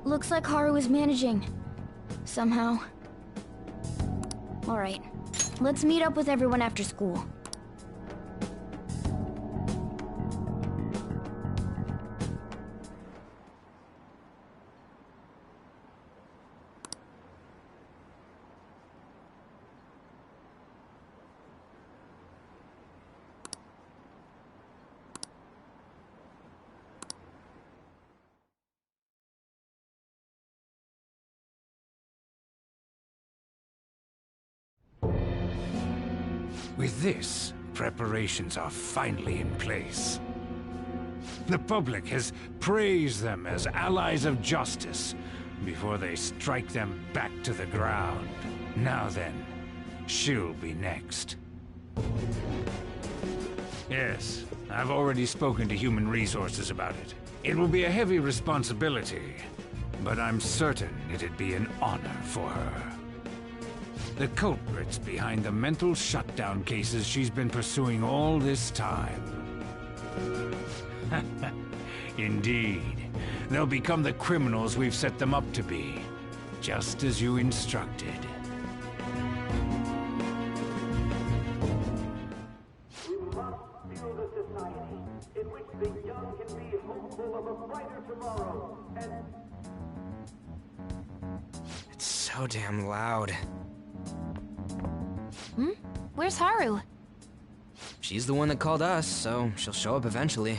Looks like Haru is managing. Somehow. Alright. Let's meet up with everyone after school. With this, preparations are finally in place. The public has praised them as allies of justice before they strike them back to the ground. Now then, she'll be next. Yes, I've already spoken to Human Resources about it. It will be a heavy responsibility, but I'm certain it'd be an honor for her. The culprits behind the mental shutdown cases she's been pursuing all this time. Indeed. They'll become the criminals we've set them up to be, just as you instructed. We must build a society in which the young can be hopeful of a brighter tomorrow, and... It's so damn loud. Where's Haru? She's the one that called us, so she'll show up eventually.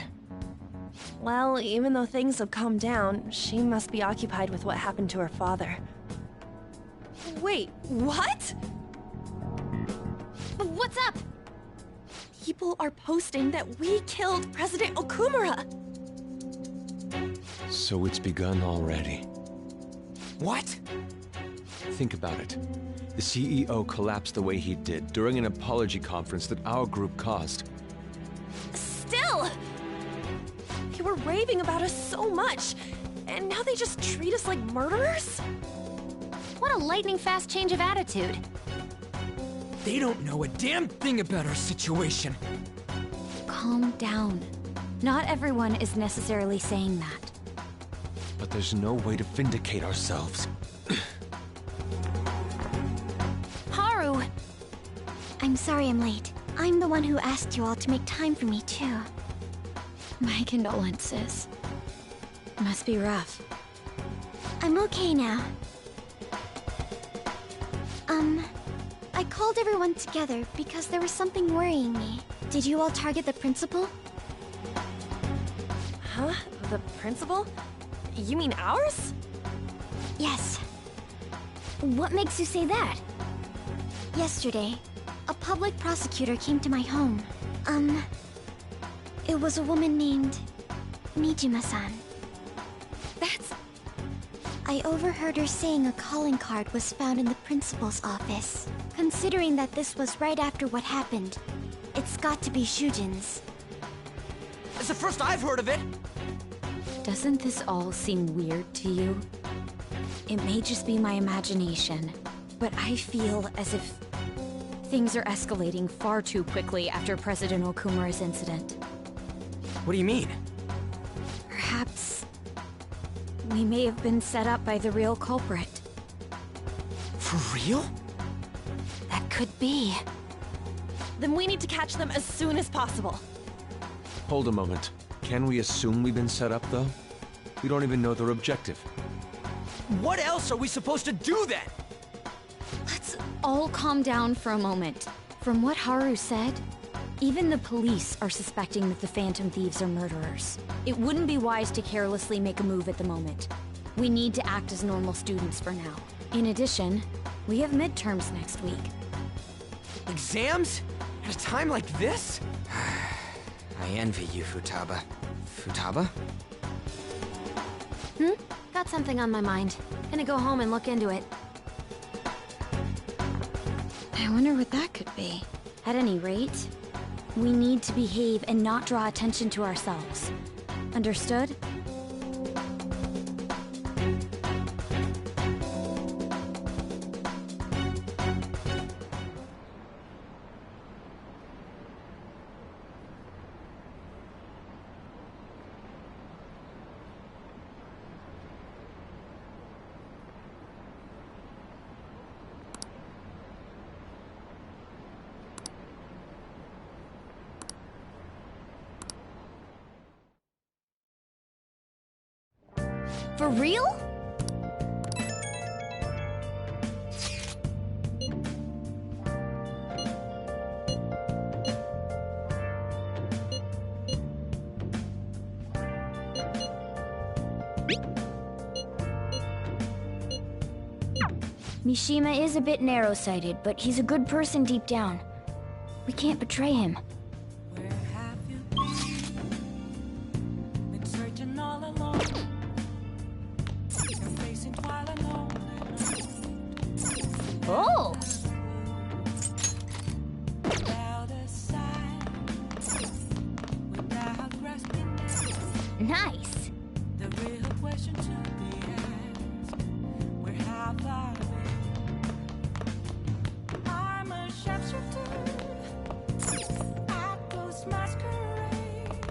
Well, even though things have calmed down, she must be occupied with what happened to her father. Wait, what? What's up? People are posting that we killed President Okumura! So it's begun already. What? Think about it. The CEO collapsed the way he did during an apology conference that our group caused. Still! They were raving about us so much, and now they just treat us like murderers? What a lightning-fast change of attitude. They don't know a damn thing about our situation. Calm down. Not everyone is necessarily saying that. But there's no way to vindicate ourselves. Haru! I'm sorry I'm late. I'm the one who asked you all to make time for me, too. My condolences. Must be rough. I'm okay now. I called everyone together because there was something worrying me. Did you all target the principal? Huh? The principal? You mean ours? Yes. What makes you say that? Yesterday, a public prosecutor came to my home. It was a woman named Mijima-san. That's... I overheard her saying a calling card was found in the principal's office. Considering that this was right after what happened, it's got to be Shujin's. It's the first I've heard of it! Doesn't this all seem weird to you? It may just be my imagination, but I feel as if things are escalating far too quickly after President Okumura's incident. What do you mean? Perhaps we may have been set up by the real culprit. For real? That could be. Then we need to catch them as soon as possible. Hold a moment. Can we assume we've been set up, though? We don't even know their objective. What else are we supposed to do then? Let's all calm down for a moment. From what Haru said, even the police are suspecting that the Phantom Thieves are murderers. It wouldn't be wise to carelessly make a move at the moment. We need to act as normal students for now. In addition, we have midterms next week. Exams? At a time like this? I envy you, Futaba. Futaba? Got something on my mind. Gonna go home and look into it. I wonder what that could be. At any rate, we need to behave and not draw attention to ourselves. Understood? For real? Mishima is a bit narrow-sighted, but he's a good person deep down. We can't betray him. Where have you been searching all alone, and facing twilight alone. Oh! Without a sign, without grasping down, Nice! the real question to be asked, where have I been? I'm a sharpshooter, I ghost masquerade,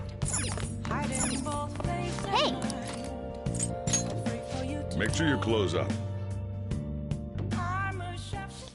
hiding both face and Hey! mind. Afraid for you to Make sure you close up. I'm a sharpshooter.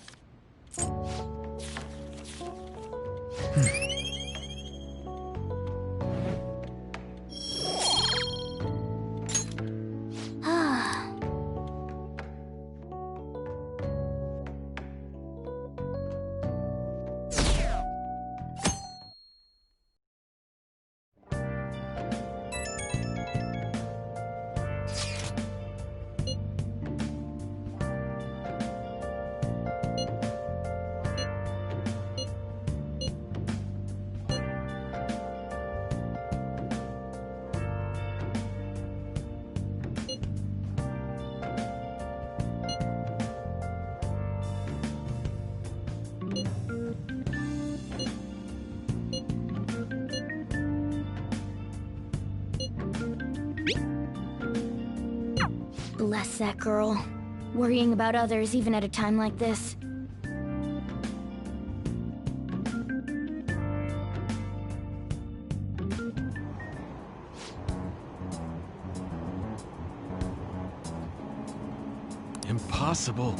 Bless that girl. Worrying about others even at a time like this. Impossible.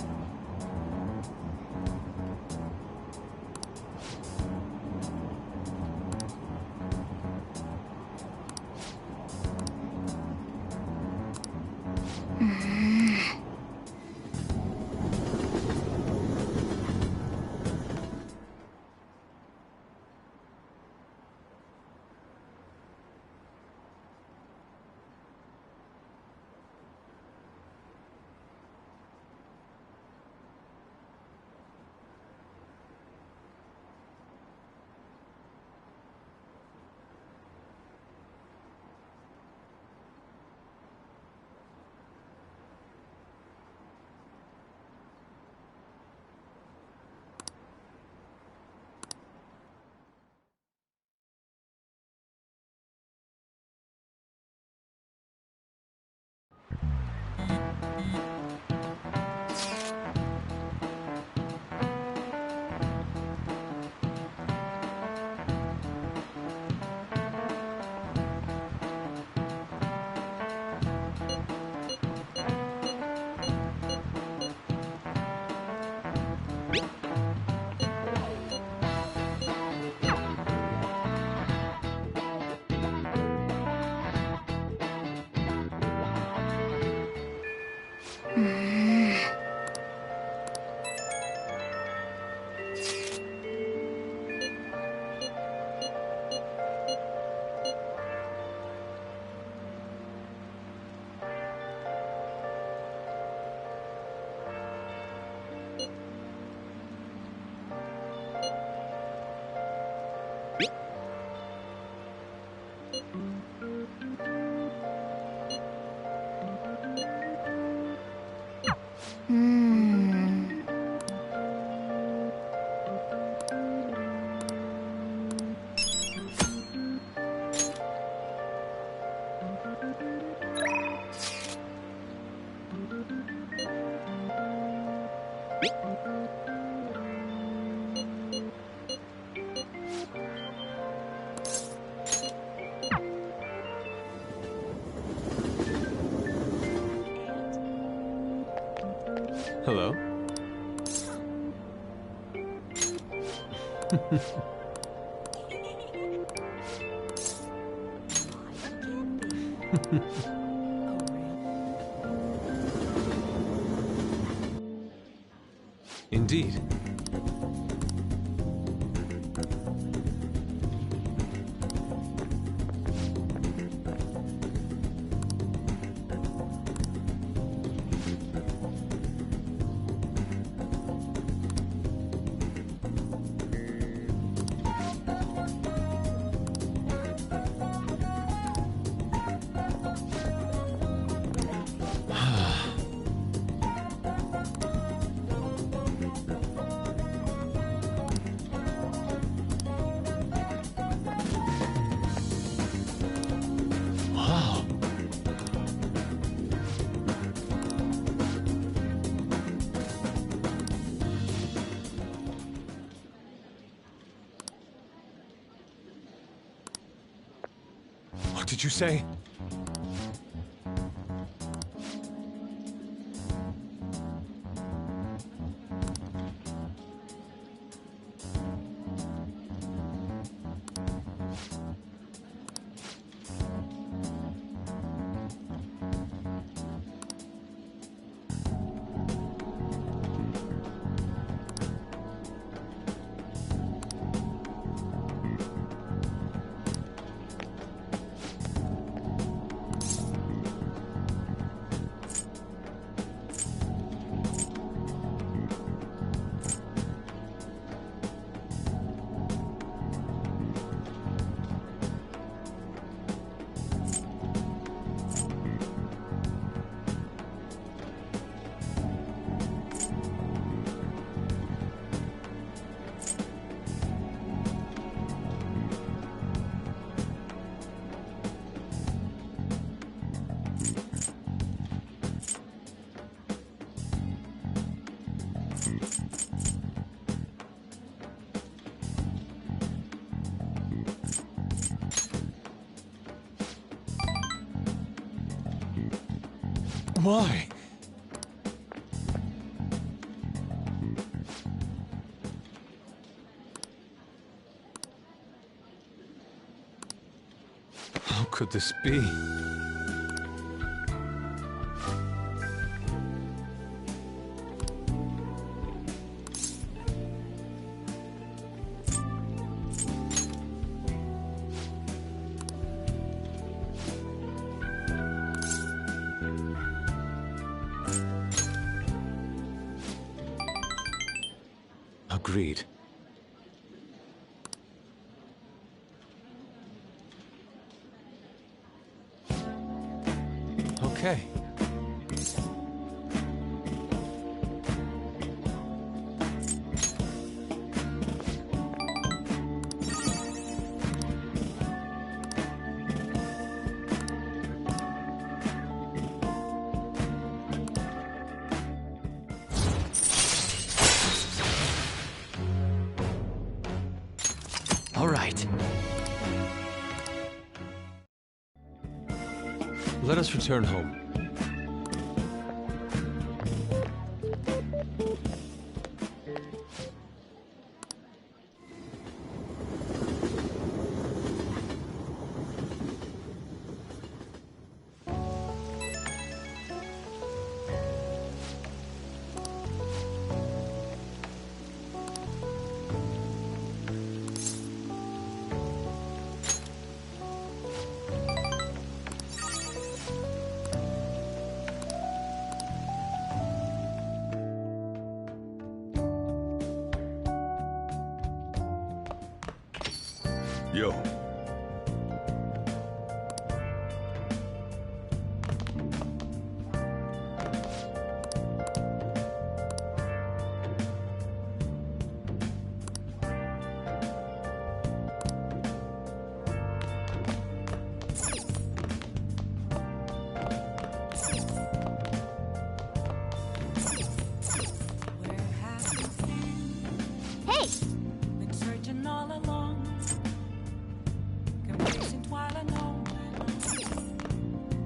Hello? indeed. Wow. What did you say? Why? How could this be? Agreed. Okay. All right. Let us return home. Yo. Hey! Been searching all along, confusing while I know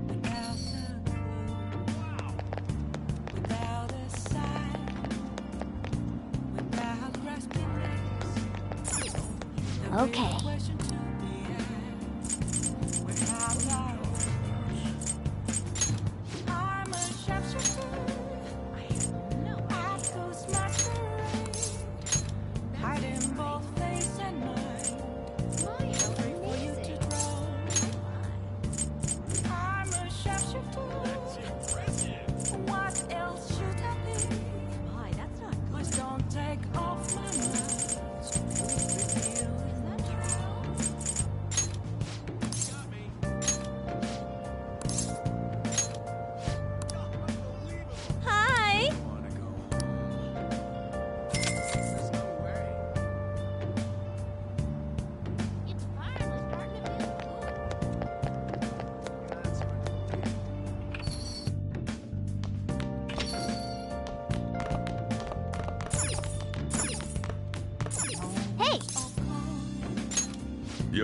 without a clue, without a sign, without grasping this. The Okay. real question to be asked, where have I I'm a sharpshooter. I have no idea. Ghost masquerade.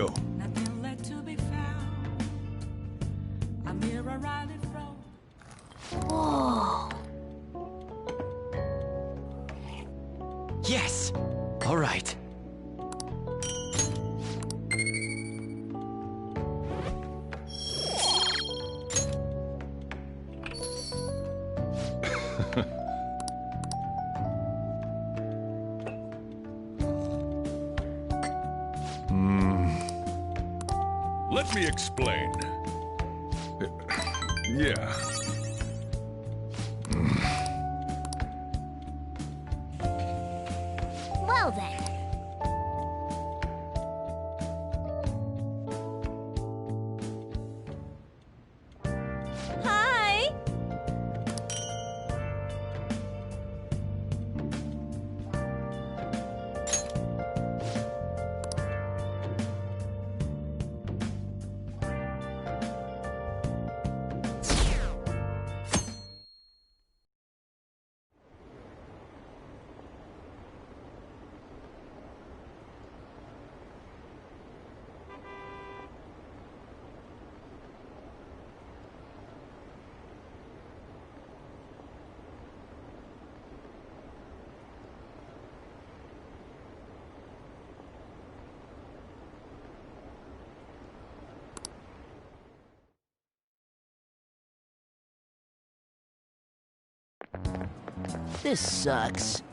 Yo. Nothing left to be found. A mirror Riley froze. Whoa. Yes! All right. Let me explain. Yeah. Well then. Hi! This sucks.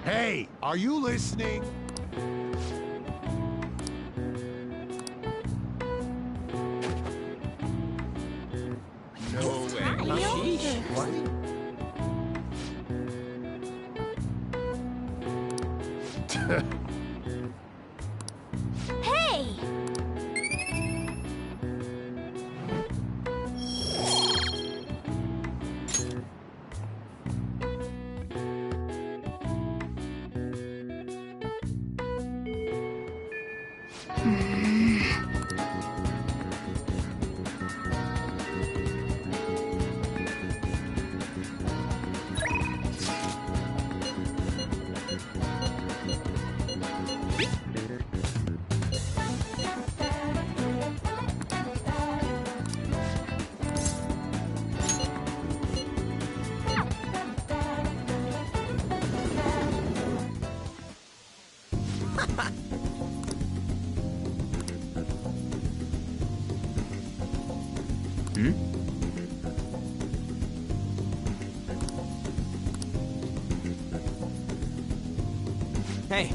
Hey, are you listening? No way. Hey! Hey.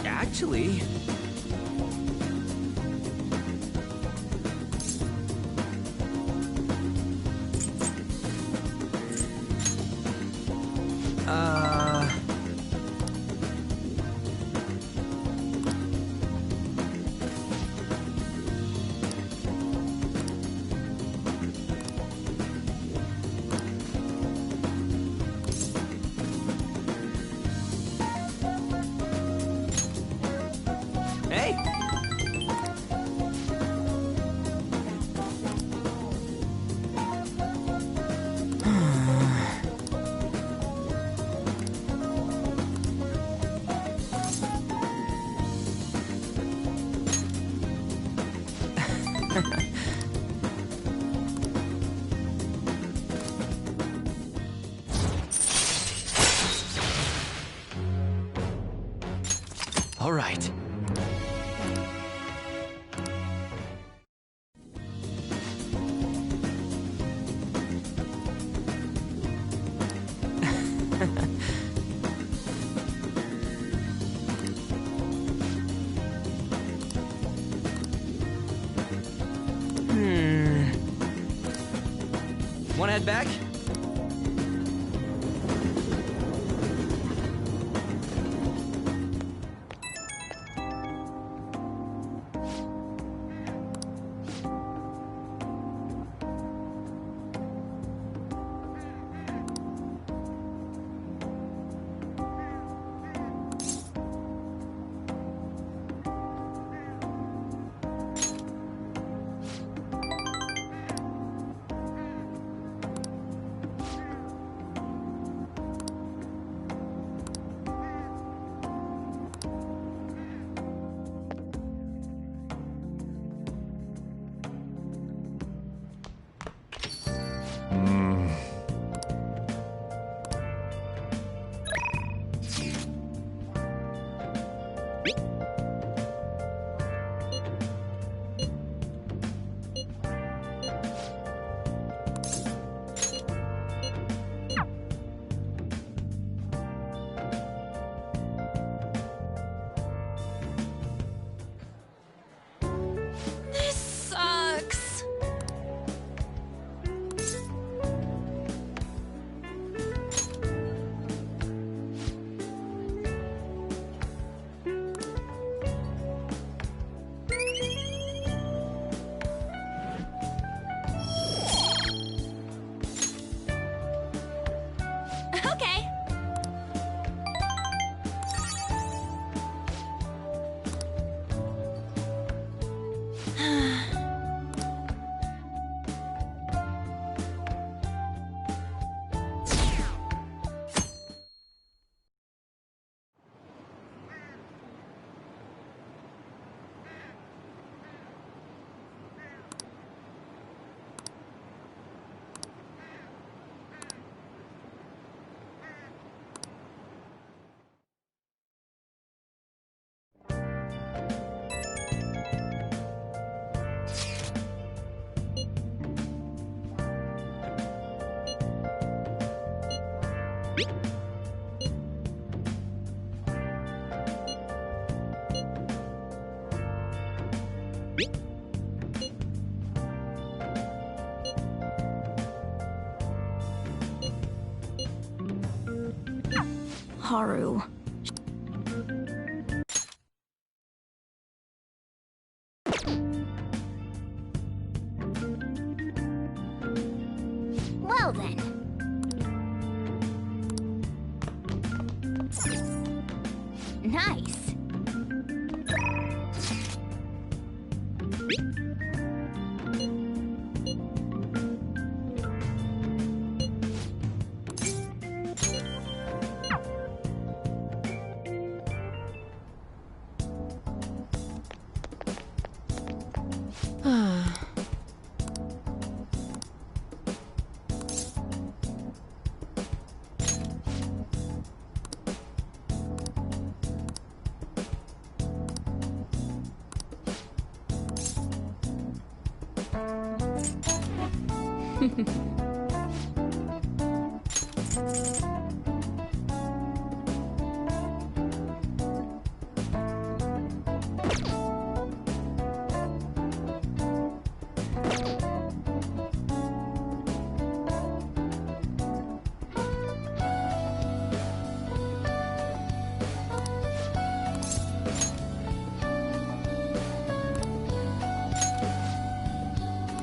Actually... All right. Want to head back? This sucks. Okay. Haru. Well then. Nice.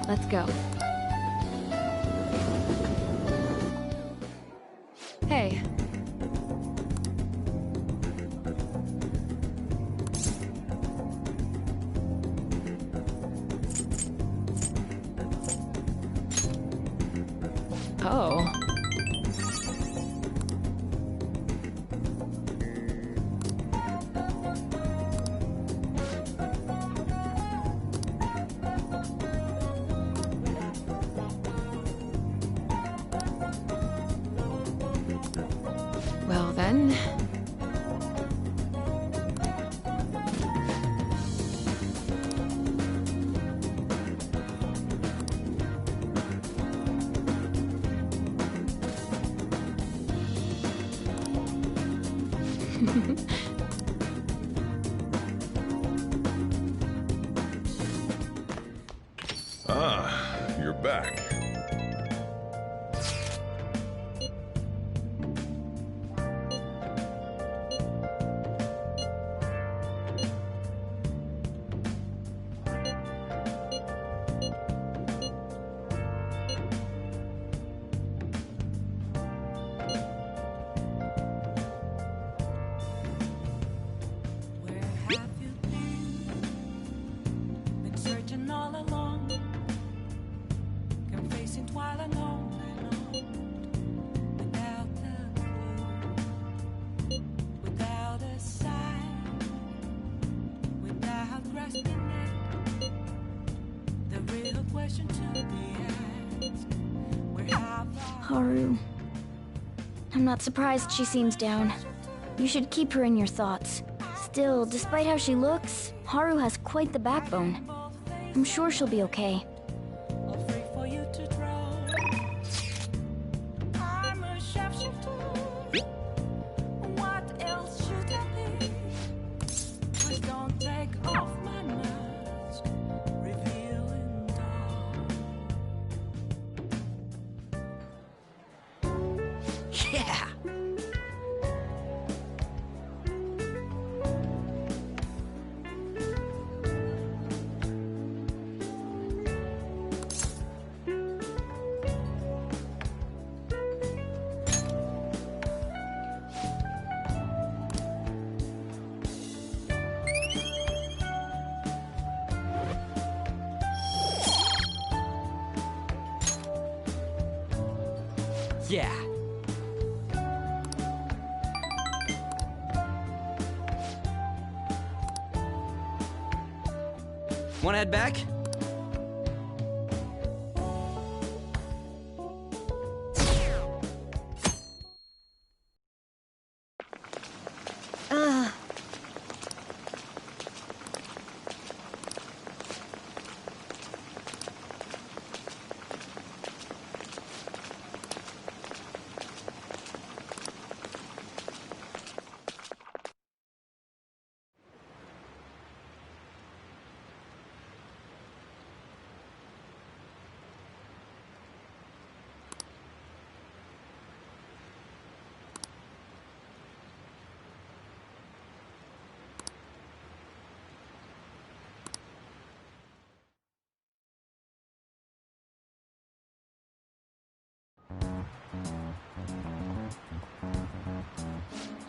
Let's go. Hey. Oh. then... You're back. Where have you been? Been searching all along, kept facing twilight on and on, without a clue, without a sign, without grasping it. The real question to be asked: where have I? Haru. I'm not surprised she seems down. You should keep her in your thoughts. Still, despite how she looks, Haru has quite the backbone. I'm sure she'll be okay. All free for you to draw. I'm a sharpshooter. What else should I be? Please don't take off my mask, revealing dawn. Yeah! Yeah. Wanna head back?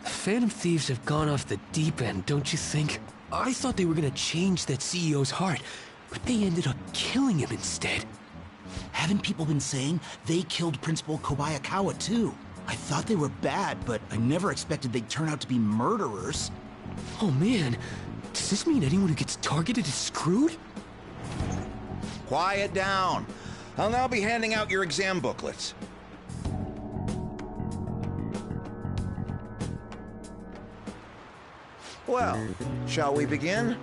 Phantom Thieves have gone off the deep end, don't you think? I thought they were gonna change that CEO's heart, but they ended up killing him instead. Haven't people been saying they killed Principal Kobayakawa too? I thought they were bad, but I never expected they'd turn out to be murderers. Oh man, does this mean anyone who gets targeted is screwed? Quiet down. I'll now be handing out your exam booklets. Well, shall we begin?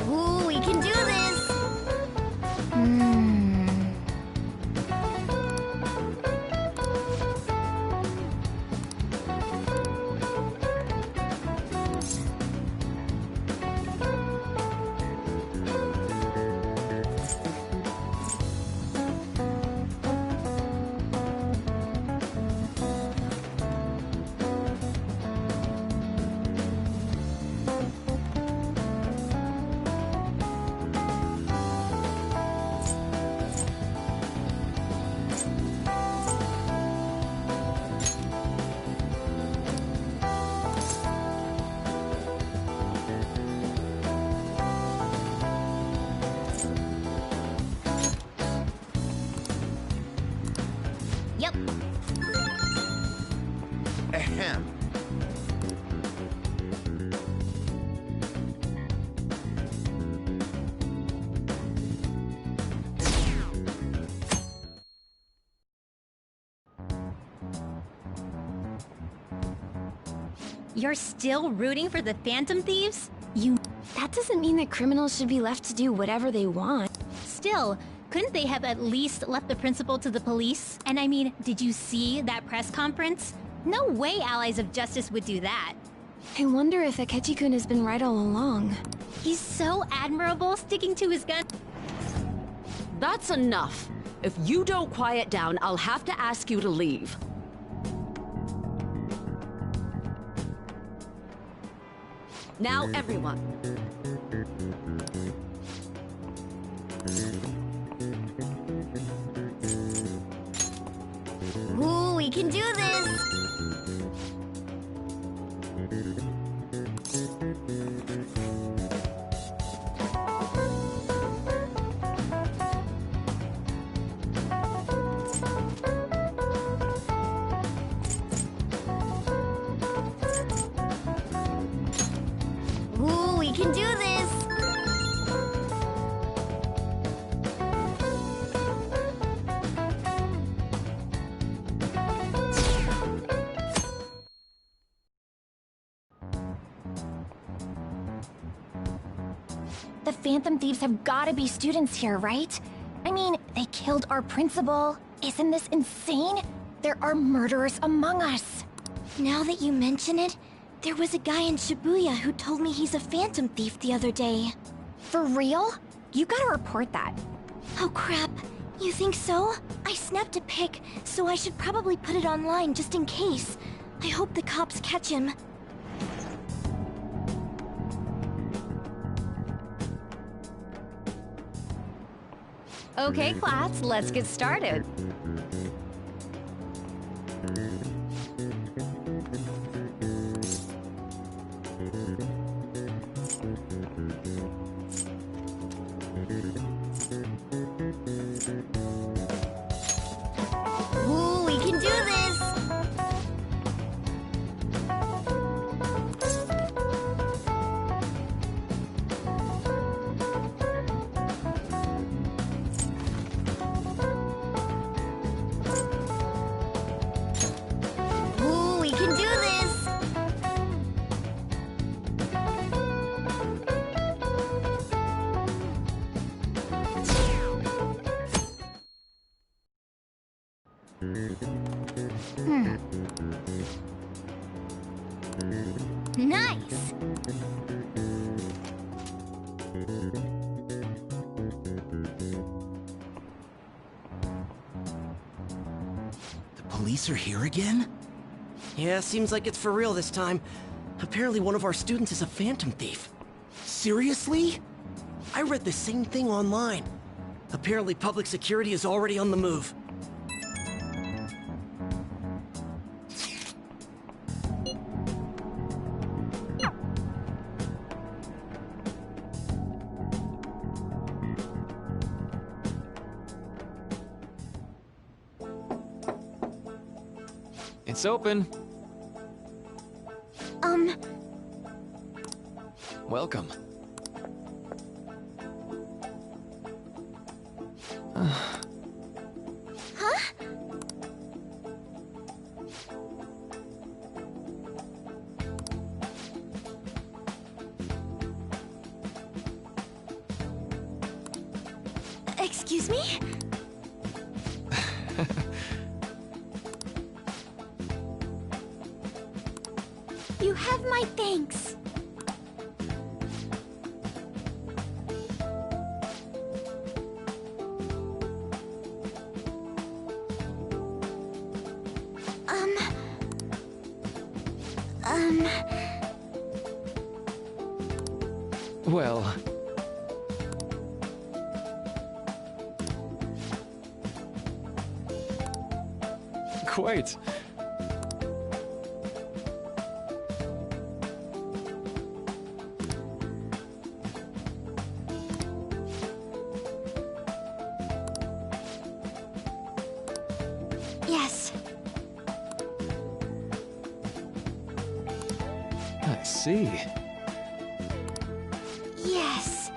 Ooh, we can do this! You're still rooting for the Phantom Thieves? That doesn't mean that criminals should be left to do whatever they want. Still, couldn't they have at least left the principal to the police? And I mean, did you see that press conference? No way Allies of Justice would do that. I wonder if Akechi-kun has been right all along. He's so admirable sticking to his gun. That's enough. If you don't quiet down, I'll have to ask you to leave. Now, everyone. Ooh, we can do this! Ooh, we can do this! The Phantom Thieves have gotta be students here, right? I mean, they killed our principal. Isn't this insane? There are murderers among us. Now that you mention it, there was a guy in Shibuya who told me he's a Phantom Thief the other day. For real? You gotta report that. Oh crap, you think so? I snapped a pic, so I should probably put it online just in case. I hope the cops catch him. Okay, class, let's get started. Ooh, we can do this! Ooh, we can do this! Nice! The police are here again? Yeah, seems like it's for real this time. Apparently one of our students is a Phantom Thief. Seriously? I read the same thing online. Apparently public security is already on the move. It's open. Welcome. Huh? Excuse me? You have my thanks. Well... Quite. Yes. I see. Yes.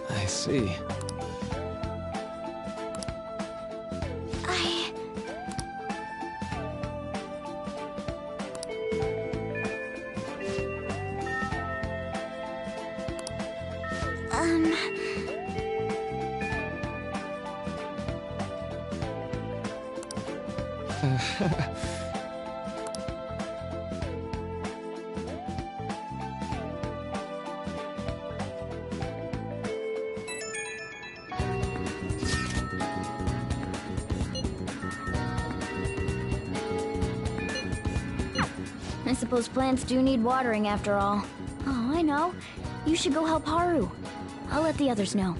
I see. I suppose plants do need watering after all. Oh, I know. You should go help Haru. I'll let the others know.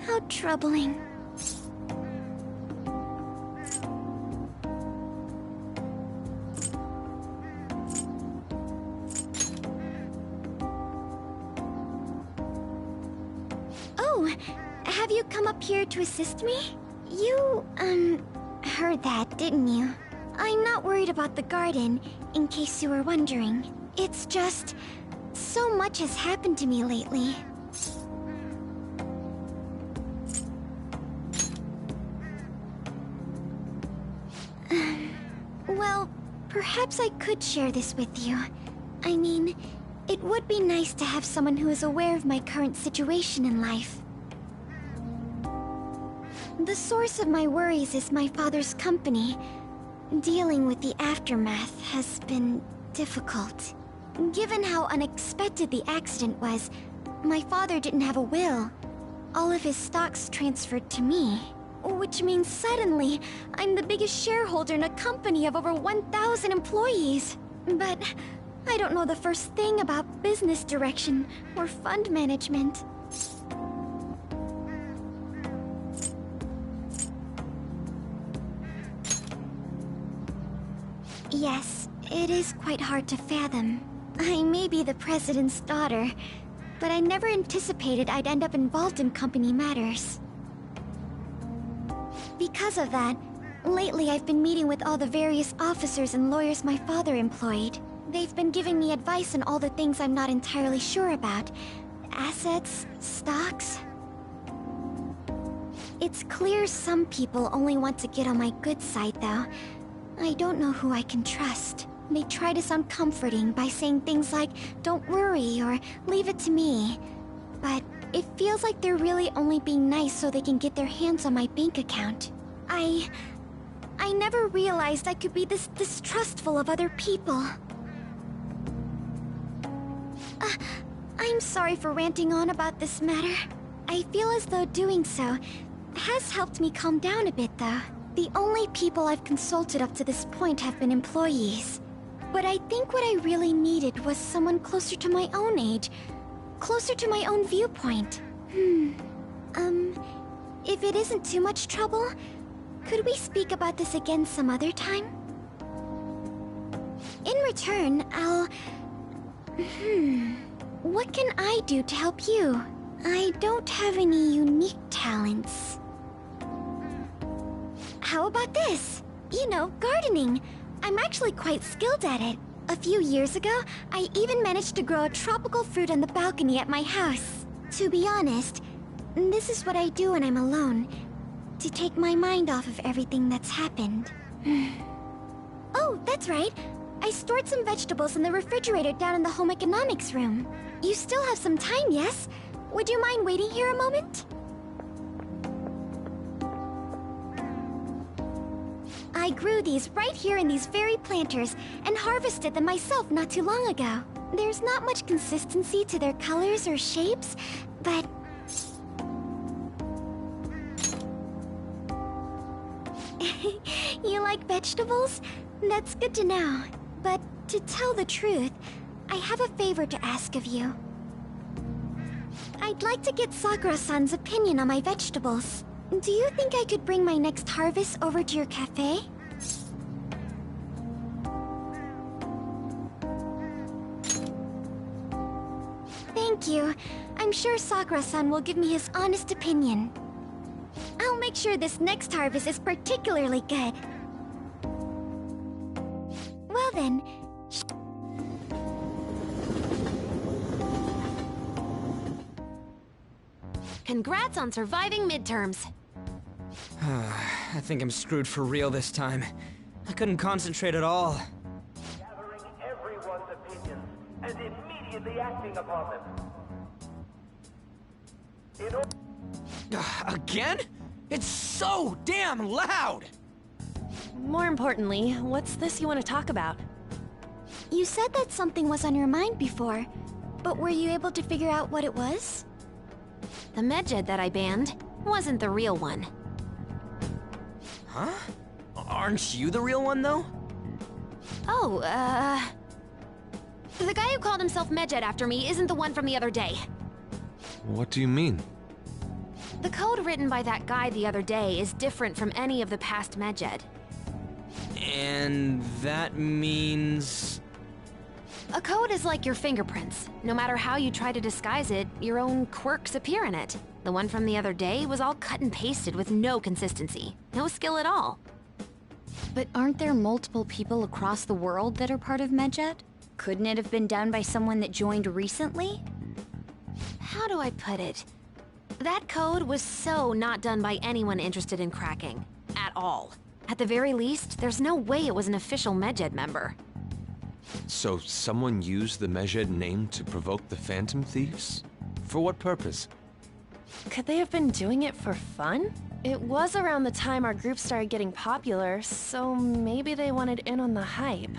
How troubling. Oh, have you come up here to assist me? You, heard that, didn't you? I'm not worried about the garden, in case you were wondering. It's just... so much has happened to me lately. Well, perhaps I could share this with you. I mean, it would be nice to have someone who is aware of my current situation in life. The source of my worries is my father's company. Dealing with the aftermath has been difficult. Given how unexpected the accident was, my father didn't have a will. All of his stocks transferred to me. Which means suddenly, I'm the biggest shareholder in a company of over 1,000 employees. But I don't know the first thing about business direction or fund management. Yes, it is quite hard to fathom. I may be the president's daughter, but I never anticipated I'd end up involved in company matters. Because of that, lately I've been meeting with all the various officers and lawyers my father employed. They've been giving me advice on all the things I'm not entirely sure about. Assets, stocks. It's clear some people only want to get on my good side, though. I don't know who I can trust. They try to sound comforting by saying things like, "Don't worry," or "Leave it to me." But it feels like they're really only being nice so they can get their hands on my bank account. I never realized I could be this distrustful of other people. I'm sorry for ranting on about this matter. I feel as though doing so has helped me calm down a bit, though. The only people I've consulted up to this point have been employees. But I think what I really needed was someone closer to my own age, closer to my own viewpoint. If it isn't too much trouble, could we speak about this again some other time? In return, I'll... What can I do to help you? I don't have any unique talents. How about this? You know, gardening. I'm actually quite skilled at it. A few years ago, I even managed to grow a tropical fruit on the balcony at my house. To be honest, this is what I do when I'm alone, to take my mind off of everything that's happened. Oh, that's right. I stored some vegetables in the refrigerator down in the home economics room. You still have some time, yes? Would you mind waiting here a moment? I grew these right here in these very planters and harvested them myself not too long ago. There's not much consistency to their colors or shapes, but... You like vegetables? That's good to know. But to tell the truth, I have a favor to ask of you. I'd like to get Sakura-san's opinion on my vegetables. Do you think I could bring my next harvest over to your cafe? Thank you. I'm sure Sakura-san will give me his honest opinion. I'll make sure this next harvest is particularly good. Well then... Congrats on surviving midterms. I think I'm screwed for real this time. I couldn't concentrate at all. Gathering everyone's opinions and immediately acting upon them. Again? It's so damn loud! More importantly, what's this you want to talk about? You said that something was on your mind before, but were you able to figure out what it was? The Medjed that I banned wasn't the real one. Huh? Aren't you the real one, though? Oh, the guy who called himself Medjed after me isn't the one from the other day. What do you mean? The code written by that guy the other day is different from any of the past Medjed. And that means... A code is like your fingerprints. No matter how you try to disguise it, your own quirks appear in it. The one from the other day was all cut and pasted with no consistency. No skill at all. But aren't there multiple people across the world that are part of Medjed? Couldn't it have been done by someone that joined recently? How do I put it? That code was so not done by anyone interested in cracking. At all. At the very least, there's no way it was an official Medjed member. So someone used the Medjed name to provoke the Phantom Thieves? For what purpose? Could they have been doing it for fun? It was around the time our group started getting popular, so maybe they wanted in on the hype.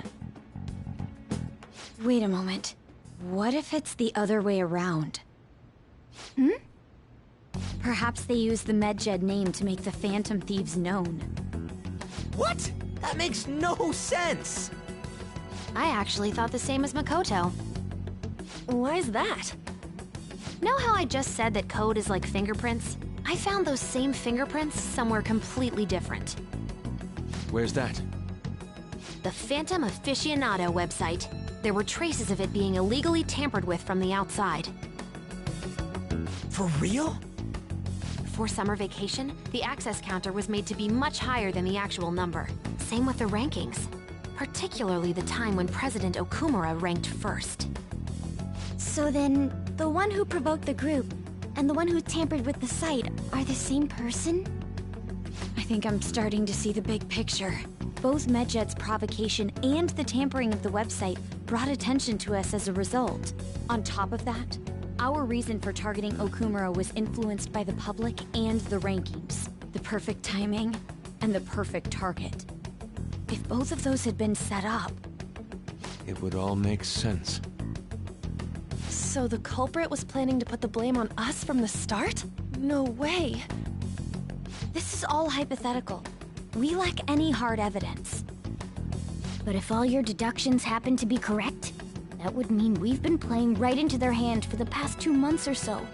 Wait a moment. What if it's the other way around? Perhaps they used the Medjed name to make the Phantom Thieves known. What? That makes no sense! I actually thought the same as Makoto. Why's that? Know how I just said that code is like fingerprints? I found those same fingerprints somewhere completely different. Where's that? The Phantom Aficionado website. There were traces of it being illegally tampered with from the outside. For real? For summer vacation, the access counter was made to be much higher than the actual number. Same with the rankings. Particularly the time when President Okumura ranked first. So then, the one who provoked the group and the one who tampered with the site are the same person? I think I'm starting to see the big picture. Both Medjed's provocation and the tampering of the website brought attention to us as a result. On top of that, our reason for targeting Okumura was influenced by the public and the rankings. The perfect timing and the perfect target. If both of those had been set up... It would all make sense. So the culprit was planning to put the blame on us from the start? No way. This is all hypothetical. We lack any hard evidence. But if all your deductions happen to be correct, that would mean we've been playing right into their hand for the past 2 months or so.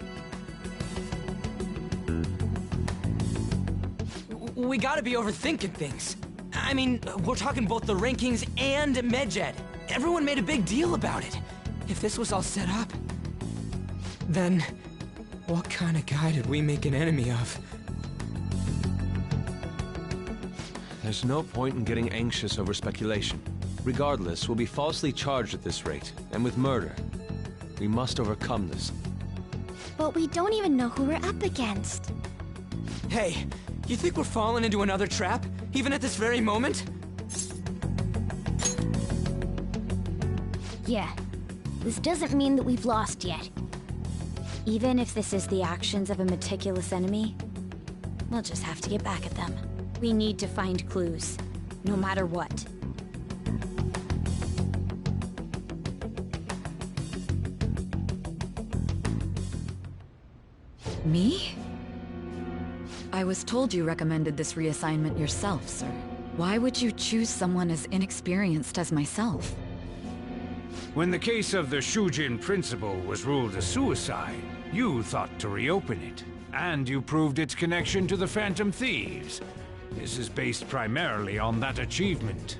We gotta be overthinking things. I mean, we're talking both the rankings and Medjed. Everyone made a big deal about it. If this was all set up, then what kind of guy did we make an enemy of? There's no point in getting anxious over speculation. Regardless, we'll be falsely charged at this rate, and with murder. We must overcome this. But we don't even know who we're up against. Hey, you think we're falling into another trap, even at this very moment? Yeah. This doesn't mean that we've lost yet. Even if this is the actions of a meticulous enemy, we'll just have to get back at them. We need to find clues, no matter what. Me? I was told you recommended this reassignment yourself, sir. Why would you choose someone as inexperienced as myself? When the case of the Shujin principal was ruled a suicide, you thought to reopen it. And you proved its connection to the Phantom Thieves. This is based primarily on that achievement.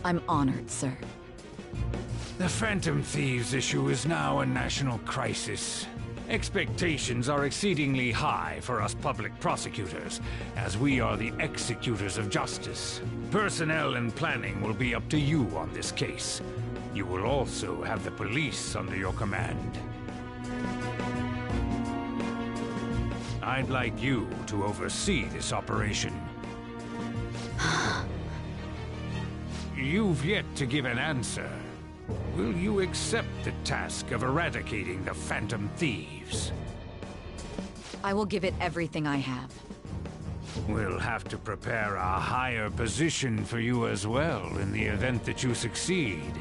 I'm honored, sir. The Phantom Thieves issue is now a national crisis. Expectations are exceedingly high for us public prosecutors, as we are the executors of justice. Personnel and planning will be up to you on this case. You will also have the police under your command. I'd like you to oversee this operation. You've yet to give an answer. Will you accept the task of eradicating the Phantom Thieves? I will give it everything I have. We'll have to prepare a higher position for you as well in the event that you succeed.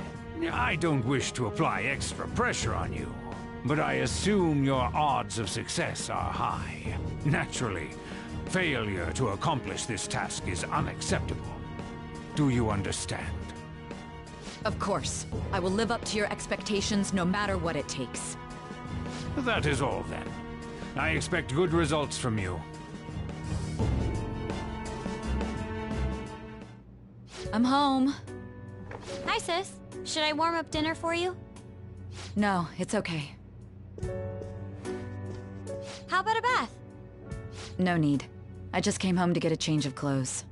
I don't wish to apply extra pressure on you, but I assume your odds of success are high. Naturally, failure to accomplish this task is unacceptable. Do you understand? Of course. I will live up to your expectations no matter what it takes. That is all then. I expect good results from you. I'm home. Hi, sis. Should I warm up dinner for you? No, it's okay. How about a bath? No need. I just came home to get a change of clothes.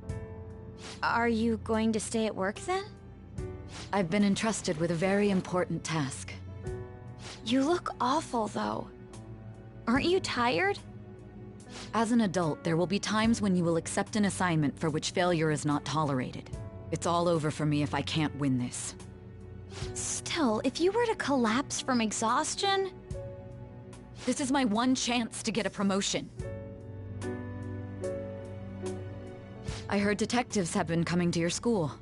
Are you going to stay at work then? I've been entrusted with a very important task. You look awful, though. Aren't you tired? As an adult, there will be times when you will accept an assignment for which failure is not tolerated. It's all over for me if I can't win this. Still, if you were to collapse from exhaustion... This is my one chance to get a promotion. I heard detectives have been coming to your school.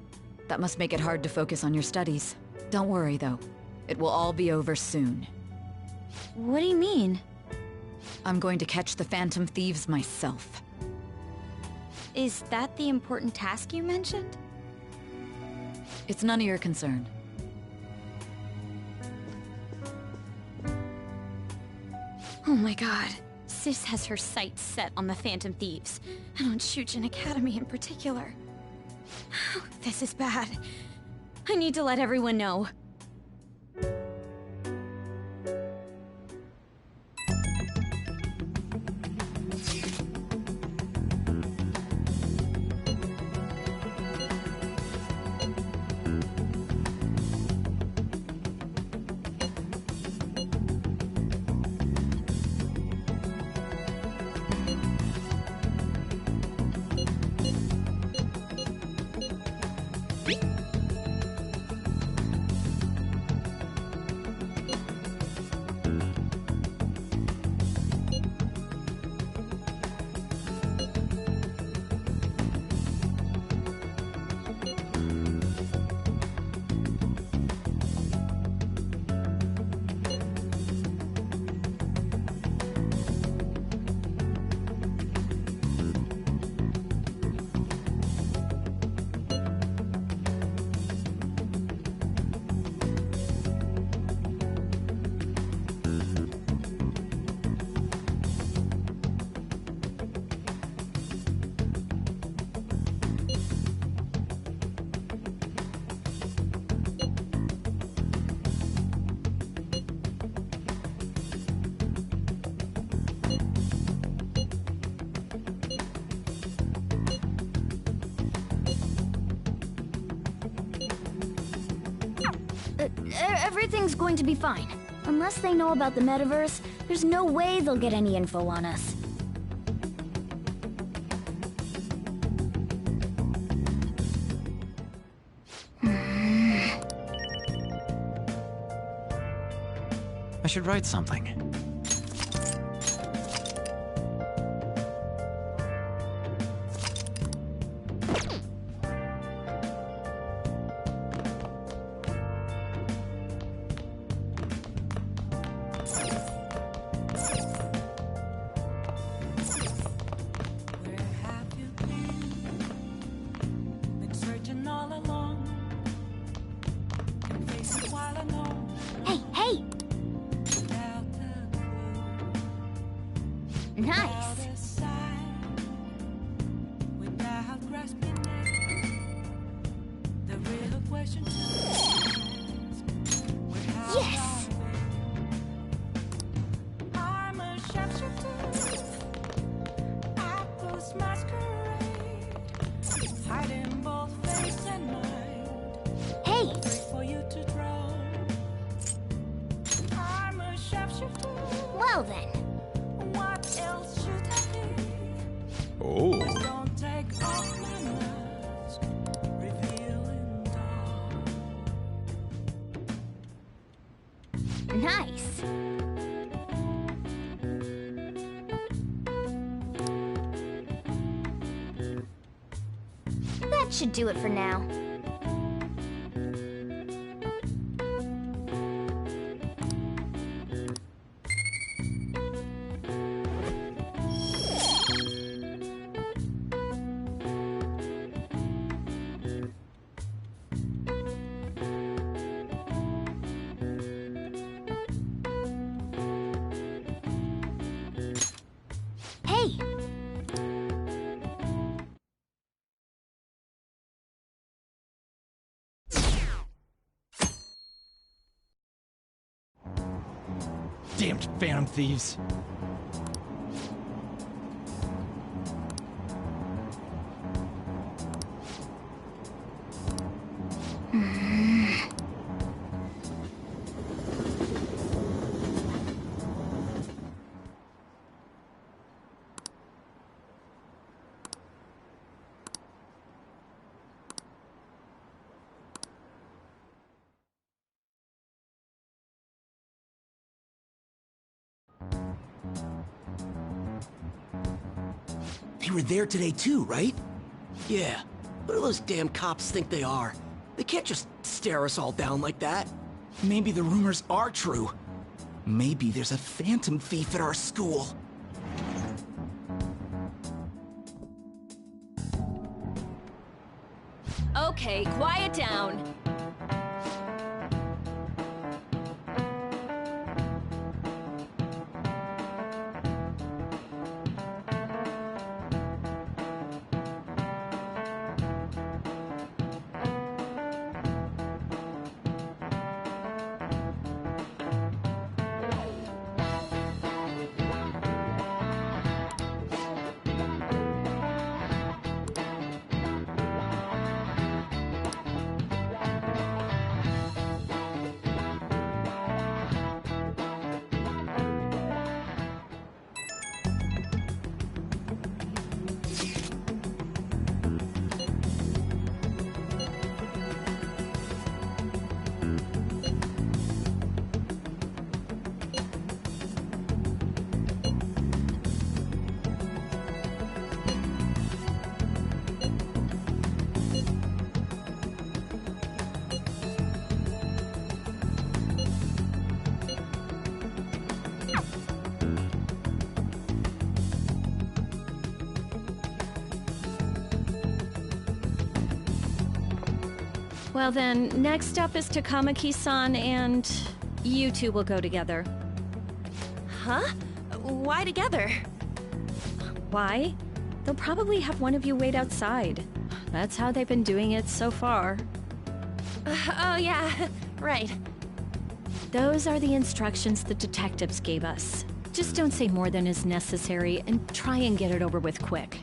That must make it hard to focus on your studies. Don't worry, though. It will all be over soon. What do you mean? I'm going to catch the Phantom Thieves myself. Is that the important task you mentioned? It's none of your concern. Oh my god. Sis has her sights set on the Phantom Thieves, and on Shujin Academy in particular. This is bad. I need to let everyone know. Everything's going to be fine. Unless they know about the metaverse, there's no way they'll get any info on us. I should write something. Well then. What else should I be? Oh. Don't take off my mask, revealing dark. Nice. should do it for now. Hey! Damned Phantom Thieves. They were there today too, right? Yeah. What do those damn cops think they are? They can't just stare us all down like that. Maybe the rumors are true. Maybe there's a phantom thief at our school. Okay, quiet down. Well then, next up is Takamaki-san, and you two will go together. Huh? Why together? Why? They'll probably have one of you wait outside. That's how they've been doing it so far. Oh yeah, right. Those are the instructions the detectives gave us. Just don't say more than is necessary, and try and get it over with quick.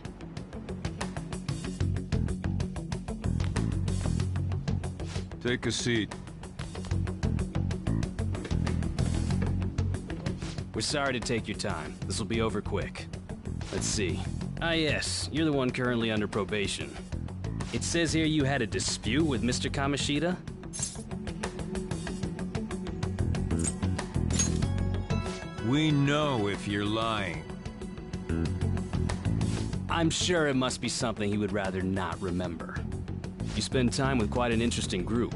Take a seat. We're sorry to take your time. This will be over quick. Let's see. Ah yes, you're the one currently under probation. It says here you had a dispute with Mr. Kamoshida? We know if you're lying. I'm sure it must be something he would rather not remember. You spend time with quite an interesting group.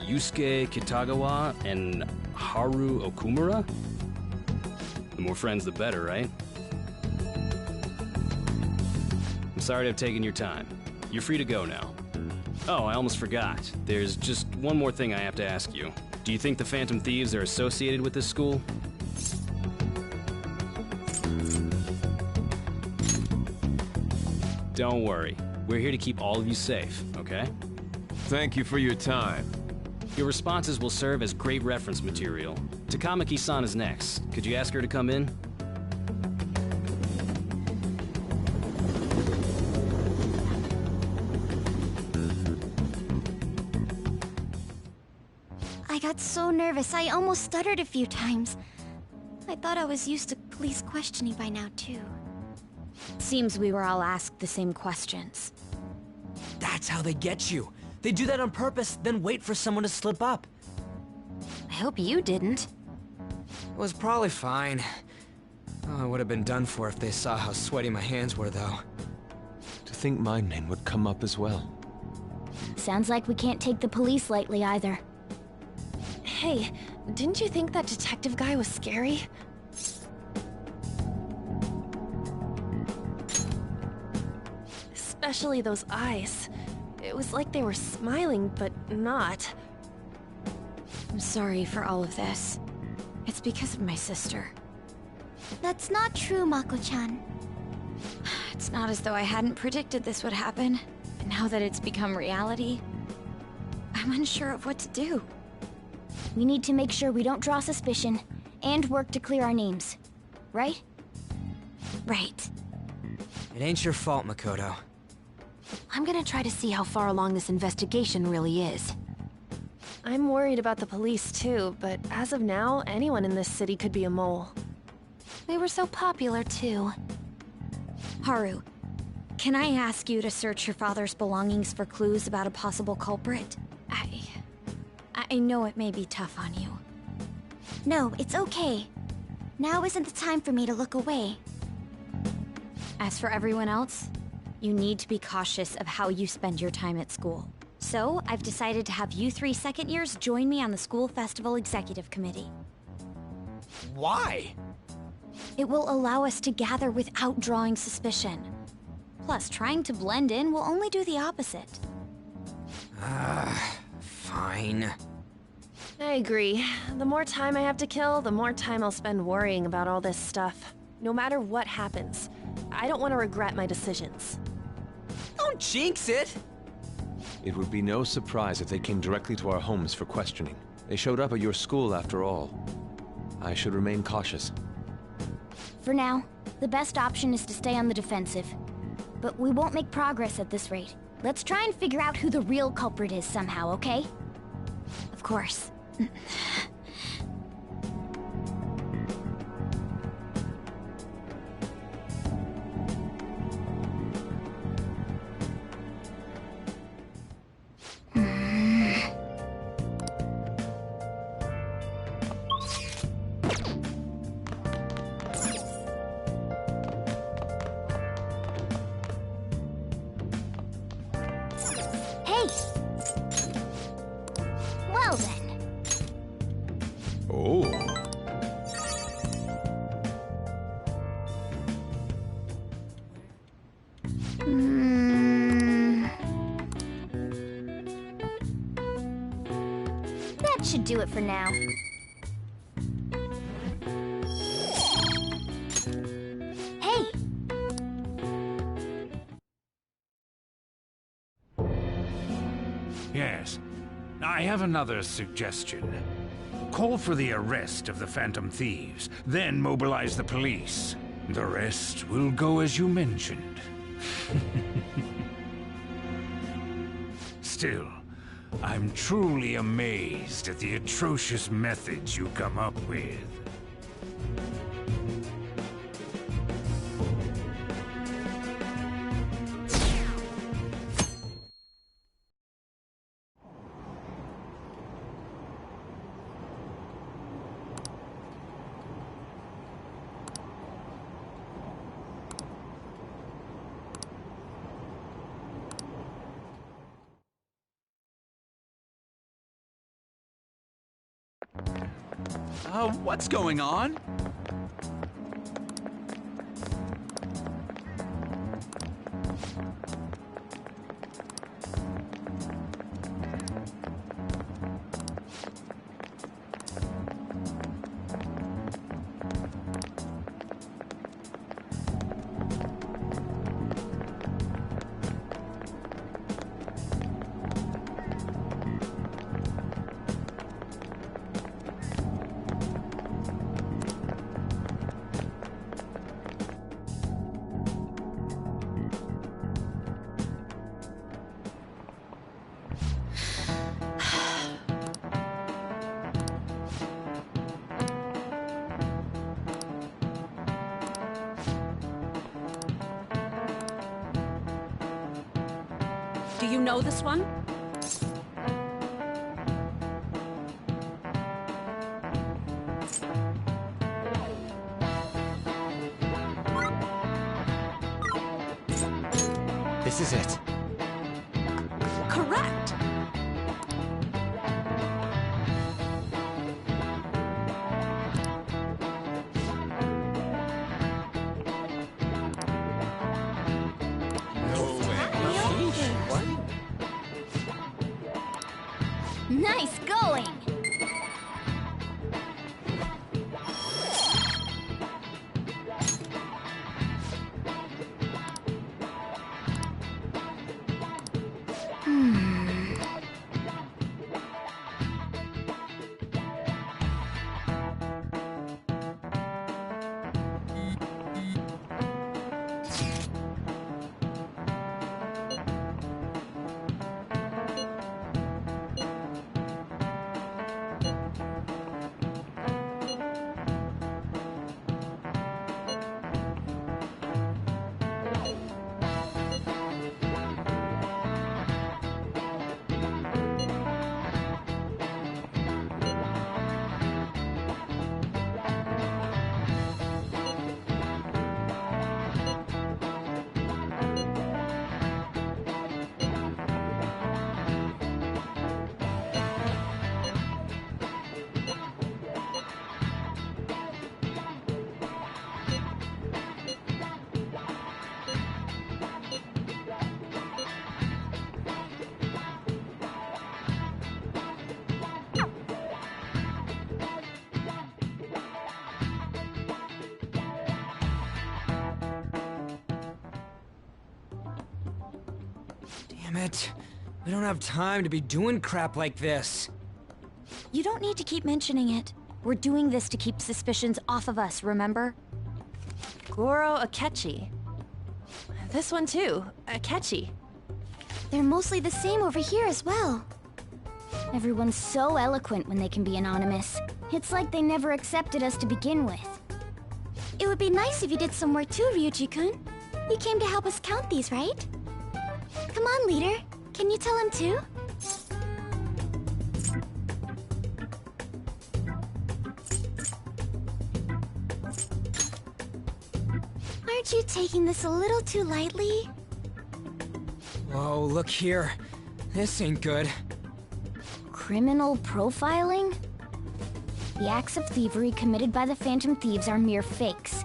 Yusuke Kitagawa and Haru Okumura? The more friends, the better, right? I'm sorry to have taken your time. You're free to go now. Oh, I almost forgot. There's just one more thing I have to ask you. Do you think the Phantom Thieves are associated with this school? Don't worry. We're here to keep all of you safe, okay? Thank you for your time. Your responses will serve as great reference material. Takamaki-san is next. Could you ask her to come in? I got so nervous, I almost stuttered a few times. I thought I was used to police questioning by now, too. Seems we were all asked the same questions. That's how they get you. They do that on purpose, then wait for someone to slip up. I hope you didn't. It was probably fine. Oh, I would have been done for if they saw how sweaty my hands were, though. To think my name would come up as well. Sounds like we can't take the police lightly either. Hey, didn't you think that detective guy was scary? Especially those eyes. It was like they were smiling, but not. I'm sorry for all of this. It's because of my sister. That's not true, Mako-chan. It's not as though I hadn't predicted this would happen. And now that it's become reality, I'm unsure of what to do. We need to make sure we don't draw suspicion, and work to clear our names. Right? Right. It ain't your fault, Makoto. I'm gonna try to see how far along this investigation really is. I'm worried about the police too, but as of now, anyone in this city could be a mole. We were so popular too. Haru, can I ask you to search your father's belongings for clues about a possible culprit? I know it may be tough on you. No, it's okay. Now isn't the time for me to look away. As for everyone else, you need to be cautious of how you spend your time at school. So, I've decided to have you 3 second years join me on the school festival executive committee. Why? It will allow us to gather without drawing suspicion. Plus, trying to blend in will only do the opposite. Fine. I agree. The more time I have to kill, the more time I'll spend worrying about all this stuff. No matter what happens, I don't want to regret my decisions. Don't jinx it! It would be no surprise if they came directly to our homes for questioning. They showed up at your school after all. I should remain cautious. For now, the best option is to stay on the defensive. But we won't make progress at this rate. Let's try and figure out who the real culprit is somehow, okay? Of course. Hey! Well then. Oh. That should do it for now. Hey! Yes. I have another suggestion. Call for the arrest of the Phantom Thieves, then mobilize the police. The rest will go as you mentioned. Still, I'm truly amazed at the atrocious methods you come up with. What's going on? Do you know this one? This is it. Correct! Nice going! Damn it. We don't have time to be doing crap like this. You don't need to keep mentioning it. We're doing this to keep suspicions off of us, remember? Goro Akechi. This one too, Akechi. They're mostly the same over here as well. Everyone's so eloquent when they can be anonymous. It's like they never accepted us to begin with. It would be nice if you did some work too, Ryuji-kun. You came to help us count these, right? Come on, leader. Can you tell him too? Aren't you taking this a little too lightly? Whoa, look here. This ain't good. Criminal profiling? The acts of thievery committed by the Phantom Thieves are mere fakes.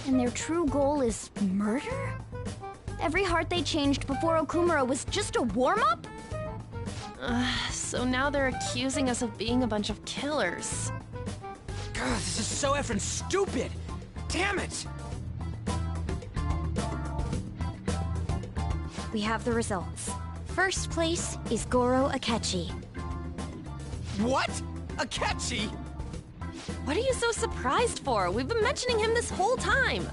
And their true goal is murder? Every heart they changed before Okumura was just a warm-up? So now they're accusing us of being a bunch of killers. God, this is so effing stupid! Damn it! We have the results. First place is Goro Akechi. What? Akechi? What are you so surprised for? We've been mentioning him this whole time.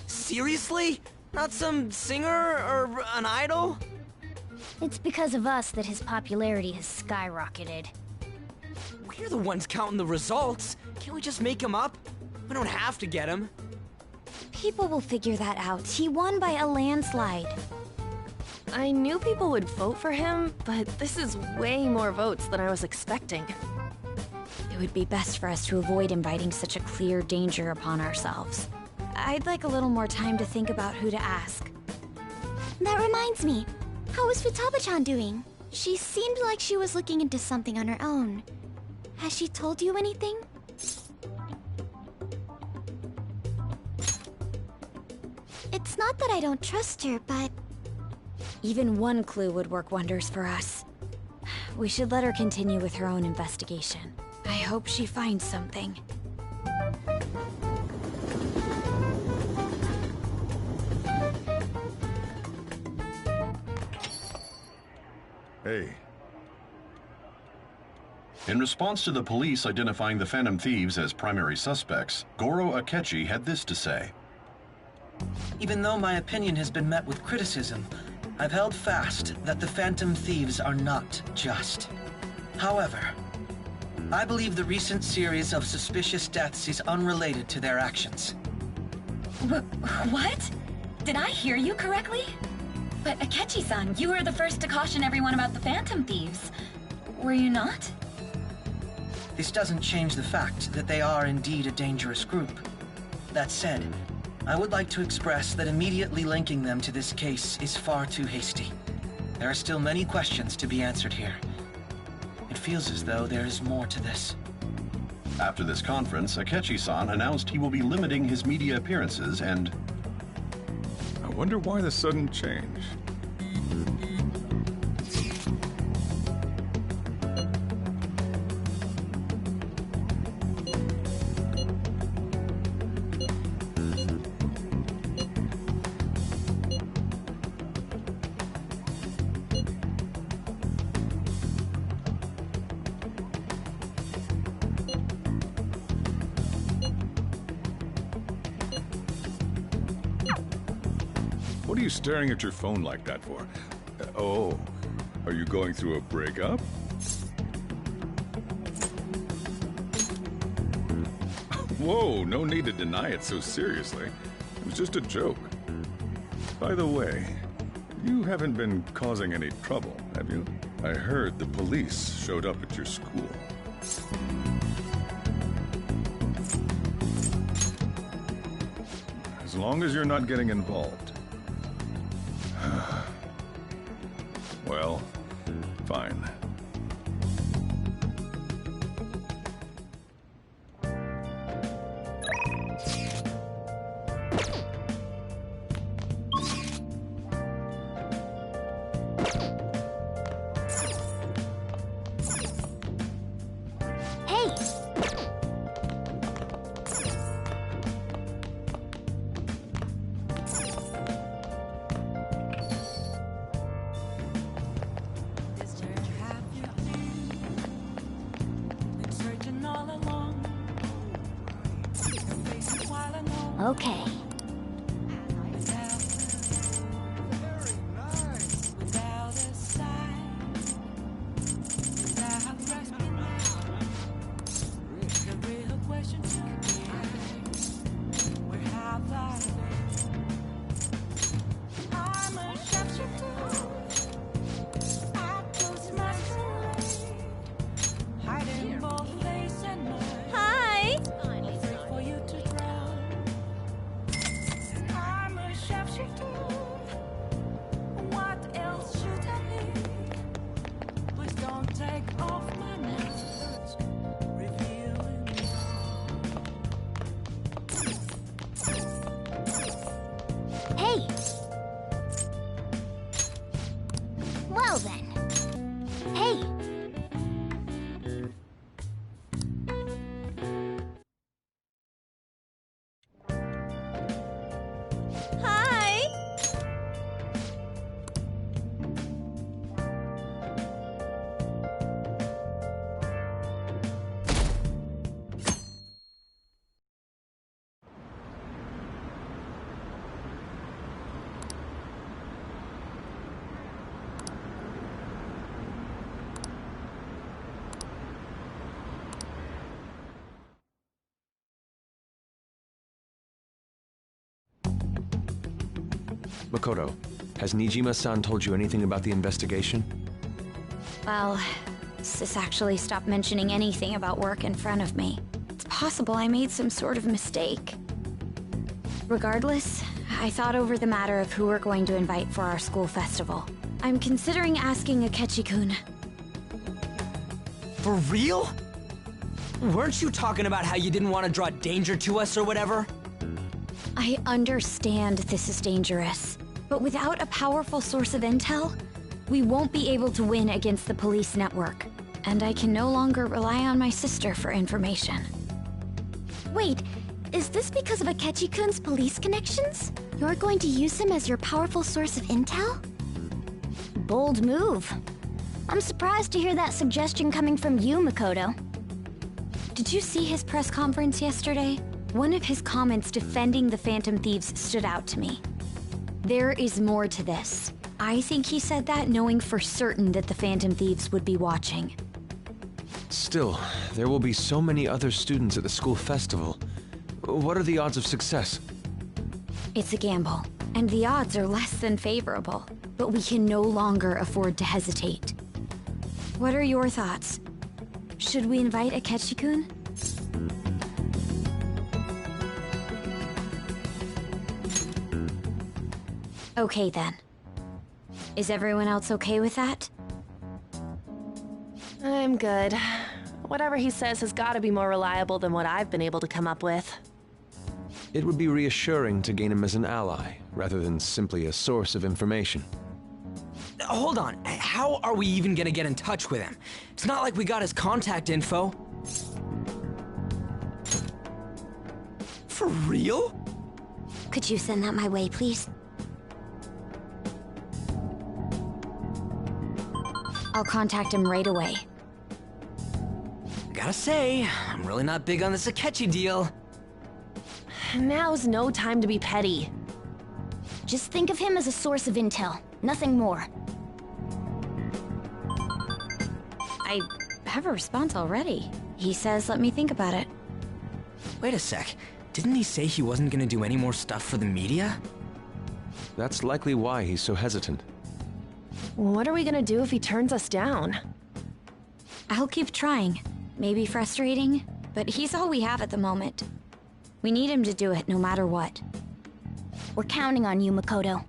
Seriously? Not some singer or an idol? It's because of us that his popularity has skyrocketed. We're the ones counting the results. Can't we just make him up? We don't have to get him. People will figure that out. He won by a landslide. I knew people would vote for him, but this is way more votes than I was expecting. It would be best for us to avoid inviting such a clear danger upon ourselves. I'd like a little more time to think about who to ask. That reminds me. How is Futaba-chan doing? She seemed like she was looking into something on her own. Has she told you anything? It's not that I don't trust her, but... Even one clue would work wonders for us. We should let her continue with her own investigation. I hope she finds something. Hey. In response to the police identifying the Phantom Thieves as primary suspects, Goro Akechi had this to say. Even though my opinion has been met with criticism, I've held fast that the Phantom Thieves are not just. However, I believe the recent series of suspicious deaths is unrelated to their actions. What? Did I hear you correctly? But Akechi-san, you were the first to caution everyone about the Phantom Thieves. Were you not? This doesn't change the fact that they are indeed a dangerous group. That said, I would like to express that immediately linking them to this case is far too hasty. There are still many questions to be answered here. It feels as though there is more to this. After this conference, Akechi-san announced he will be limiting his media appearances and... I wonder why the sudden change. you staring at your phone like that for? Oh, are you going through a breakup? Whoa, no need to deny it so seriously. It was just a joke. By the way, you haven't been causing any trouble, have you? I heard the police showed up at your school. As long as you're not getting involved. Well, fine. Okay. Hey! Well then. Hey! Hi! Makoto, has Nijima-san told you anything about the investigation? Well, Sis actually stopped mentioning anything about work in front of me. It's possible I made some sort of mistake. Regardless, I thought over the matter of who we're going to invite for our school festival. I'm considering asking Akechi-kun. For real? Weren't you talking about how you didn't want to draw danger to us or whatever? I understand this is dangerous, but without a powerful source of intel, we won't be able to win against the police network, and I can no longer rely on my sister for information. Wait, is this because of Akechi-kun's police connections? You're going to use him as your powerful source of intel? Bold move. I'm surprised to hear that suggestion coming from you, Makoto. Did you see his press conference yesterday? One of his comments defending the Phantom Thieves stood out to me. There is more to this. I think he said that knowing for certain that the Phantom Thieves would be watching. Still, there will be so many other students at the school festival. What are the odds of success? It's a gamble, and the odds are less than favorable, but we can no longer afford to hesitate. What are your thoughts? Should we invite Akechi-kun? Okay then. Is everyone else okay with that? I'm good. Whatever he says has got to be more reliable than what I've been able to come up with. It would be reassuring to gain him as an ally, rather than simply a source of information. Hold on, how are we even gonna get in touch with him? It's not like we got his contact info. For real? Could you send that my way, please? I'll contact him right away. Gotta say, I'm really not big on this Akechi deal. Now's no time to be petty. Just think of him as a source of intel, nothing more. I have a response already. He says let me think about it. Wait a sec. Didn't he say he wasn't gonna do any more stuff for the media? That's likely why he's so hesitant. What are we gonna do if he turns us down? I'll keep trying. Maybe frustrating, but he's all we have at the moment. We need him to do it no matter what. We're counting on you, Makoto.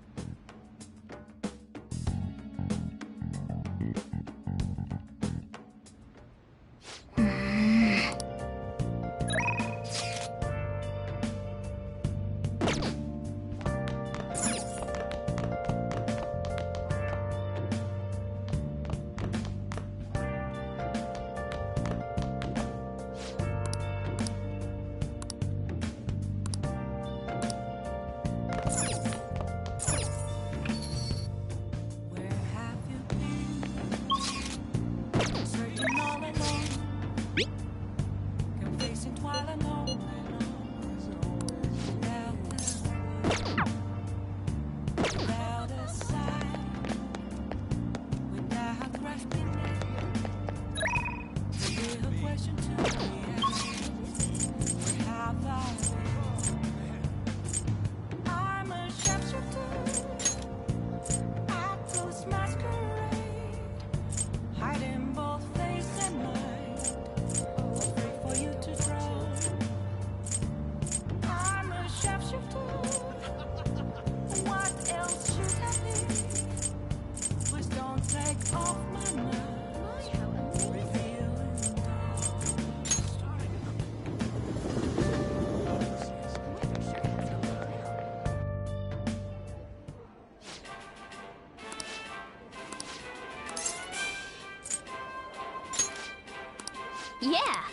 Yeah!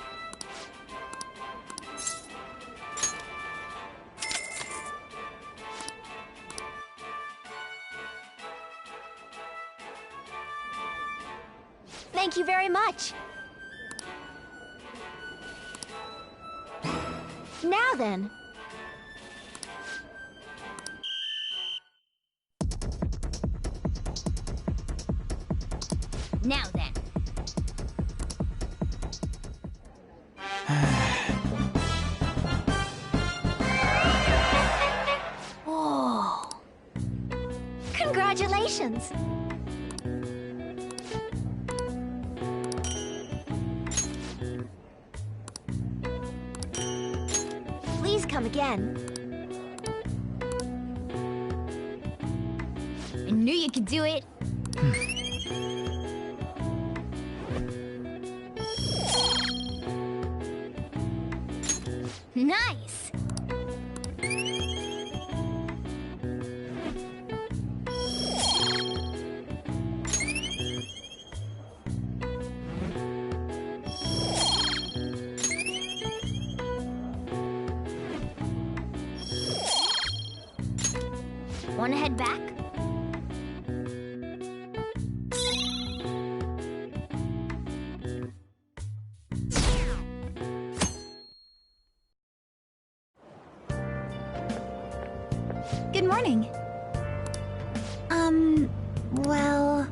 Thank you very much. Now then. Now then. Whoa. Congratulations. Please come again. I knew you could do it. Nice. Want to head back? Good morning. Well...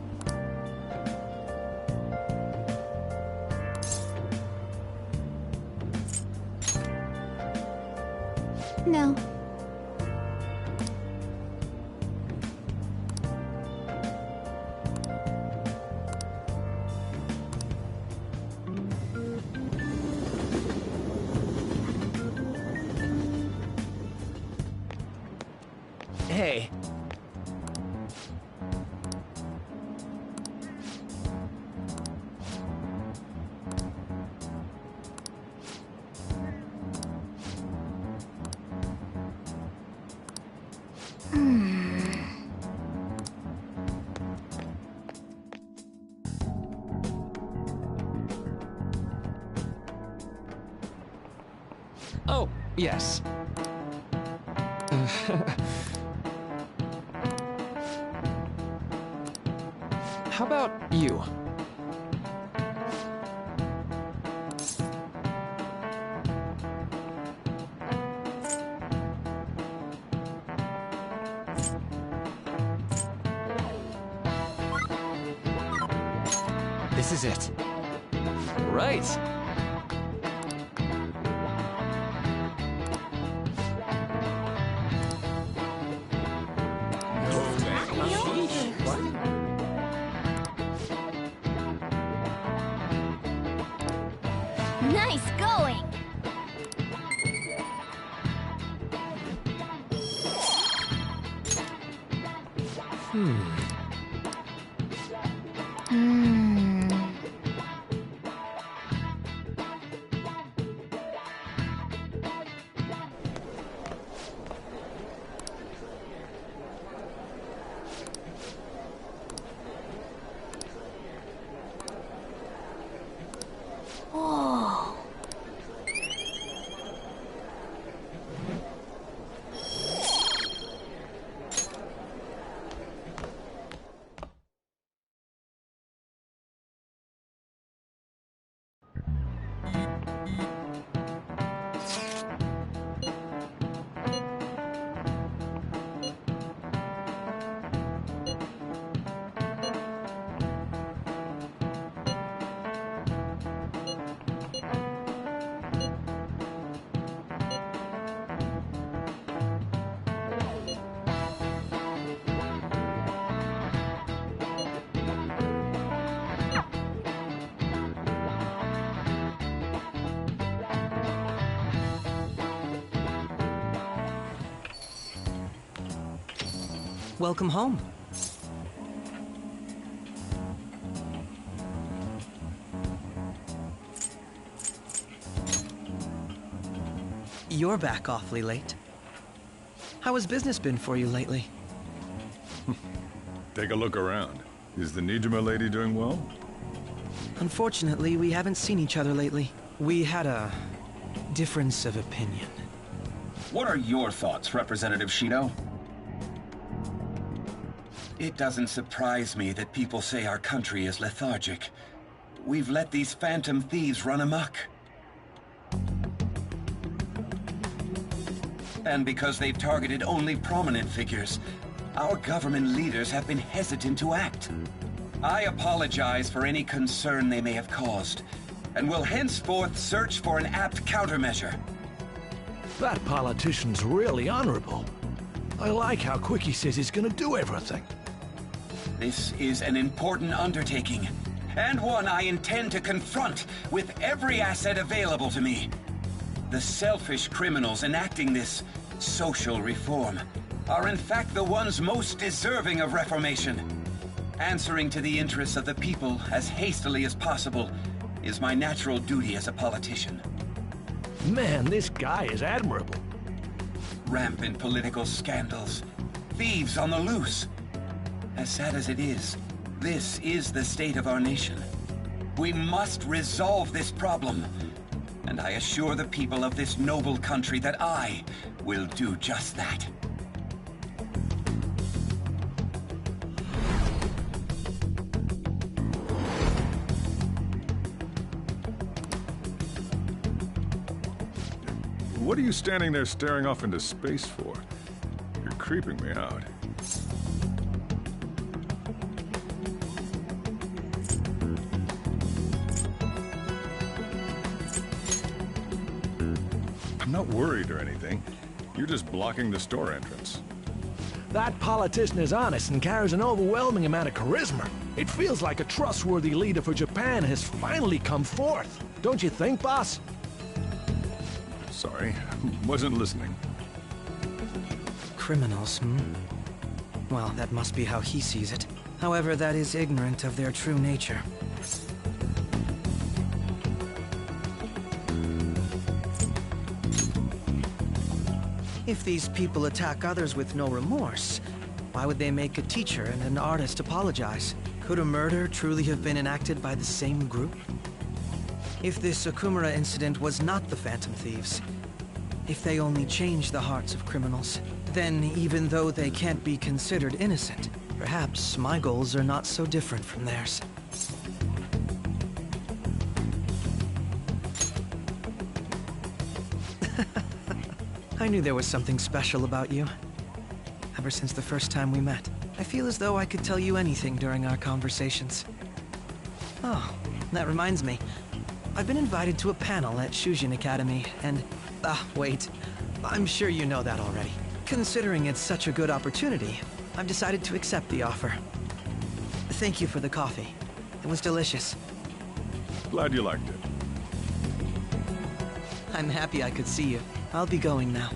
No. Hey. Oh, yes. How about you? This is it. Right. Nice going! Whoa. Welcome home. You're back awfully late. How has business been for you lately? Take a look around. Is the Nijima lady doing well? Unfortunately, we haven't seen each other lately. We had a difference of opinion. What are your thoughts, Representative Shido? It doesn't surprise me that people say our country is lethargic. We've let these phantom thieves run amok. And because they've targeted only prominent figures, our government leaders have been hesitant to act. I apologize for any concern they may have caused, and will henceforth search for an apt countermeasure. That politician's really honorable. I like how quick he says he's gonna do everything. This is an important undertaking, and one I intend to confront with every asset available to me. The selfish criminals enacting this social reform are in fact the ones most deserving of reformation. Answering to the interests of the people as hastily as possible is my natural duty as a politician. Man, this guy is admirable. Rampant political scandals, thieves on the loose. As sad as it is, this is the state of our nation. We must resolve this problem, and I assure the people of this noble country that I will do just that. What are you standing there staring off into space for? You're creeping me out. I'm not worried or anything. You're just blocking the store entrance. That politician is honest and carries an overwhelming amount of charisma. It feels like a trustworthy leader for Japan has finally come forth. Don't you think, boss? Sorry, wasn't listening. Criminals, hmm? Well, that must be how he sees it. However, that is ignorant of their true nature. If these people attack others with no remorse, why would they make a teacher and an artist apologize? Could a murder truly have been enacted by the same group? If this Okumura incident was not the Phantom Thieves, if they only changed the hearts of criminals, then even though they can't be considered innocent, perhaps my goals are not so different from theirs. I knew there was something special about you. Ever since the first time we met, I feel as though I could tell you anything during our conversations. Oh, that reminds me. I've been invited to a panel at Shujin Academy, and... wait. I'm sure you know that already. Considering it's such a good opportunity, I've decided to accept the offer. Thank you for the coffee. It was delicious. Glad you liked it. I'm happy I could see you. I'll be going now.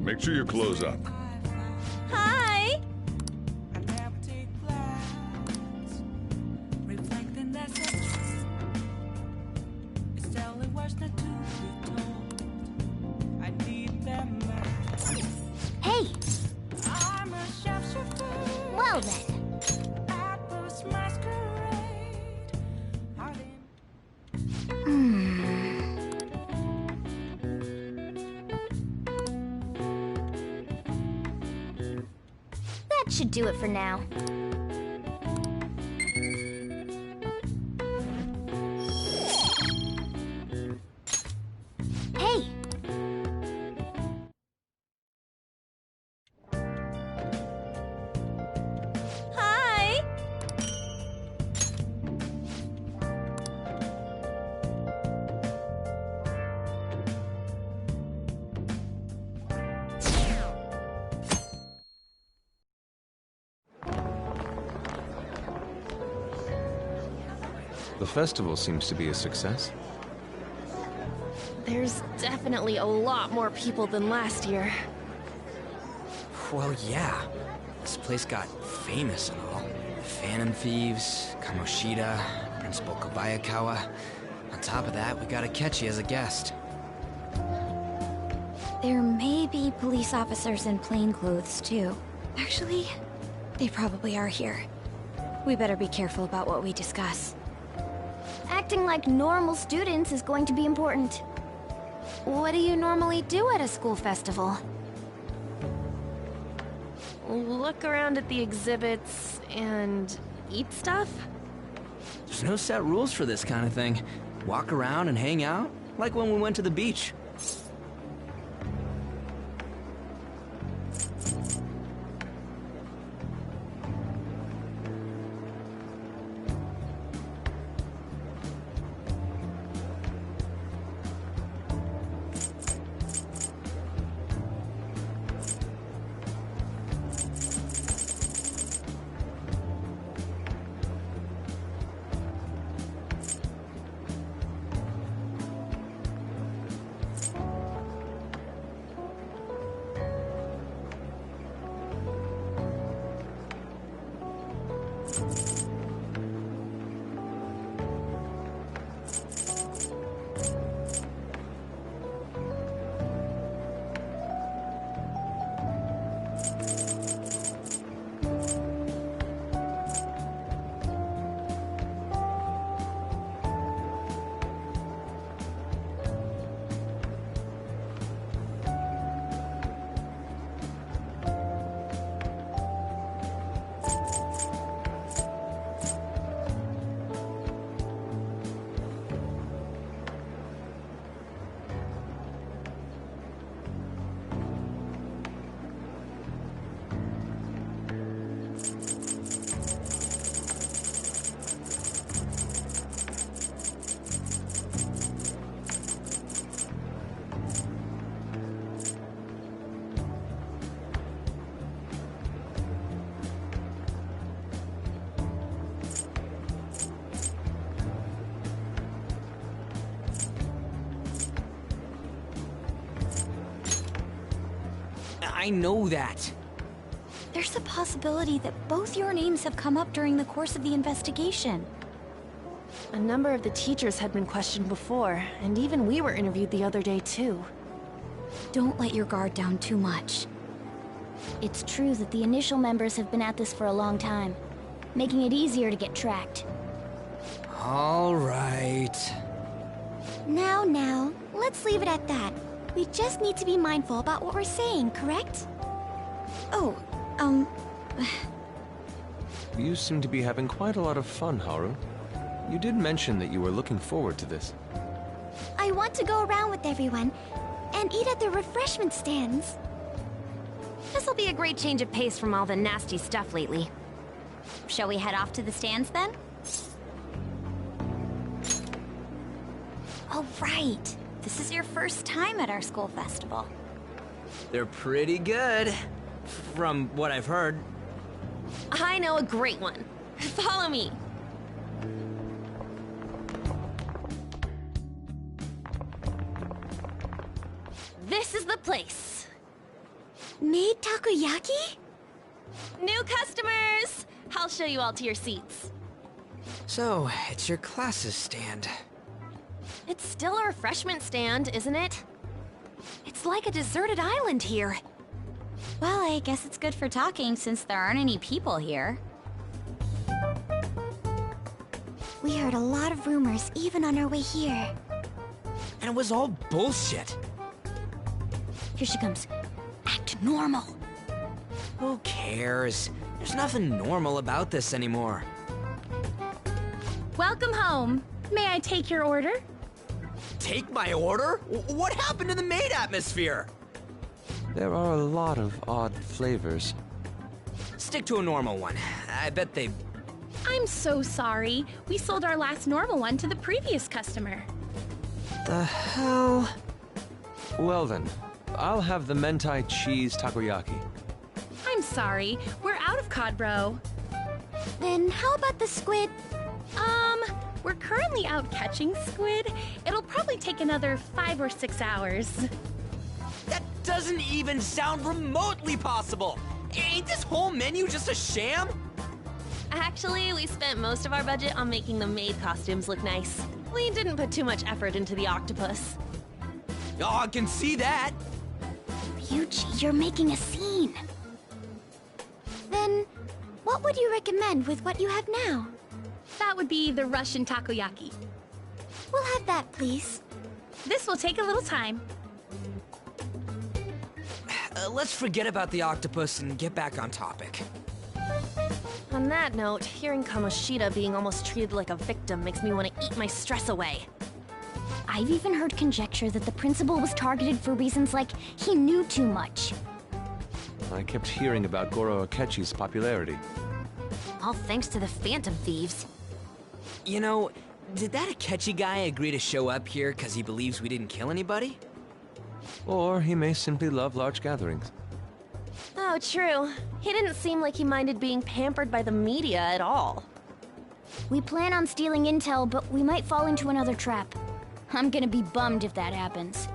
Make sure you close up. Hi! Hey! Well then. That should do it for now. Hey! Hi! The festival seems to be a success. There's definitely a lot more people than last year. Well, yeah. This place got famous and all. Phantom Thieves, Kamoshida, Principal Kobayakawa. On top of that, we got Akechi as a guest. There may be police officers in plainclothes, too. Actually, they probably are here. We better be careful about what we discuss. Acting like normal students is going to be important. What do you normally do at a school festival? Look around at the exhibits and eat stuff? There's no set rules for this kind of thing. Walk around and hang out, like when we went to the beach. I know that. There's a possibility that both your names have come up during the course of the investigation. A number of the teachers had been questioned before, and even we were interviewed the other day too. Don't let your guard down too much. It's true that the initial members have been at this for a long time, making it easier to get tracked. All right. Now, let's leave it at that. We just need to be mindful about what we're saying, correct? Oh, You seem to be having quite a lot of fun, Haru. You did mention that you were looking forward to this. I want to go around with everyone and eat at the refreshment stands. This'll be a great change of pace from all the nasty stuff lately. Shall we head off to the stands then? Oh, right. This is your first time at our school festival. They're pretty good, from what I've heard. I know a great one. Follow me. This is the place. Made takoyaki? New customers! I'll show you all to your seats. So, it's your class's stand. It's still a refreshment stand, isn't it? It's like a deserted island here. Well, I guess it's good for talking since there aren't any people here. We heard a lot of rumors even on our way here. And it was all bullshit. Here she comes. Act normal. Who cares? There's nothing normal about this anymore. Welcome home. May I take your order? Take my order? What happened to the maid atmosphere? There are a lot of odd flavors. Stick to a normal one. I bet they... I'm so sorry. We sold our last normal one to the previous customer. The hell? Well then, I'll have the mentai cheese takoyaki. I'm sorry. We're out of cod, bro. Then how about the squid? We're currently out catching squid. It'll probably take another 5 or 6 hours. That doesn't even sound remotely possible! Ain't this whole menu just a sham? Actually, we spent most of our budget on making the maid costumes look nice. We didn't put too much effort into the octopus. Oh, I can see that! Ryuji, you're making a scene. Then, what would you recommend with what you have now? That would be the Russian takoyaki. We'll have that, please. This will take a little time. Let's forget about the octopus and get back on topic. On that note, hearing Kamoshida being almost treated like a victim makes me want to eat my stress away. I've even heard conjecture that the principal was targeted for reasons like he knew too much. I kept hearing about Goro Akechi's popularity. All thanks to the Phantom Thieves. You know, did that Akechi guy agree to show up here because he believes we didn't kill anybody? Or he may simply love large gatherings. Oh, true. He didn't seem like he minded being pampered by the media at all. We plan on stealing intel, but we might fall into another trap. I'm gonna be bummed if that happens.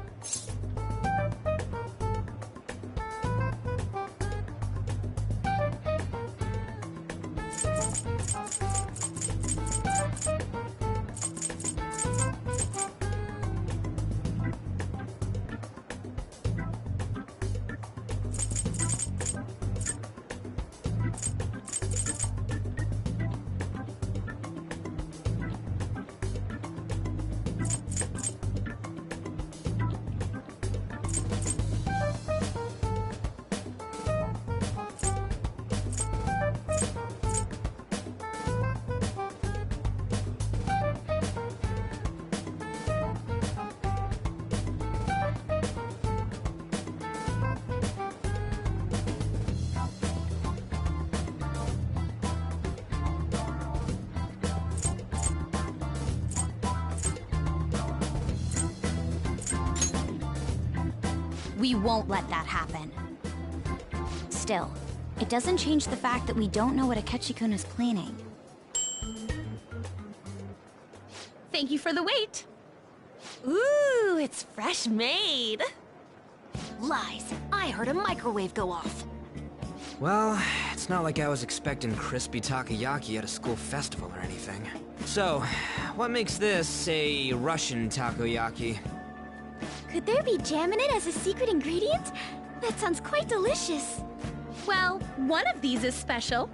We won't let that happen. Still, it doesn't change the fact that we don't know what Akechi-kun is planning. Thank you for the wait. Ooh, it's fresh made. Lies. I heard a microwave go off. Well, it's not like I was expecting crispy takoyaki at a school festival or anything. So, what makes this a Russian takoyaki? Could there be jam in it as a secret ingredient? That sounds quite delicious. Well, one of these is special.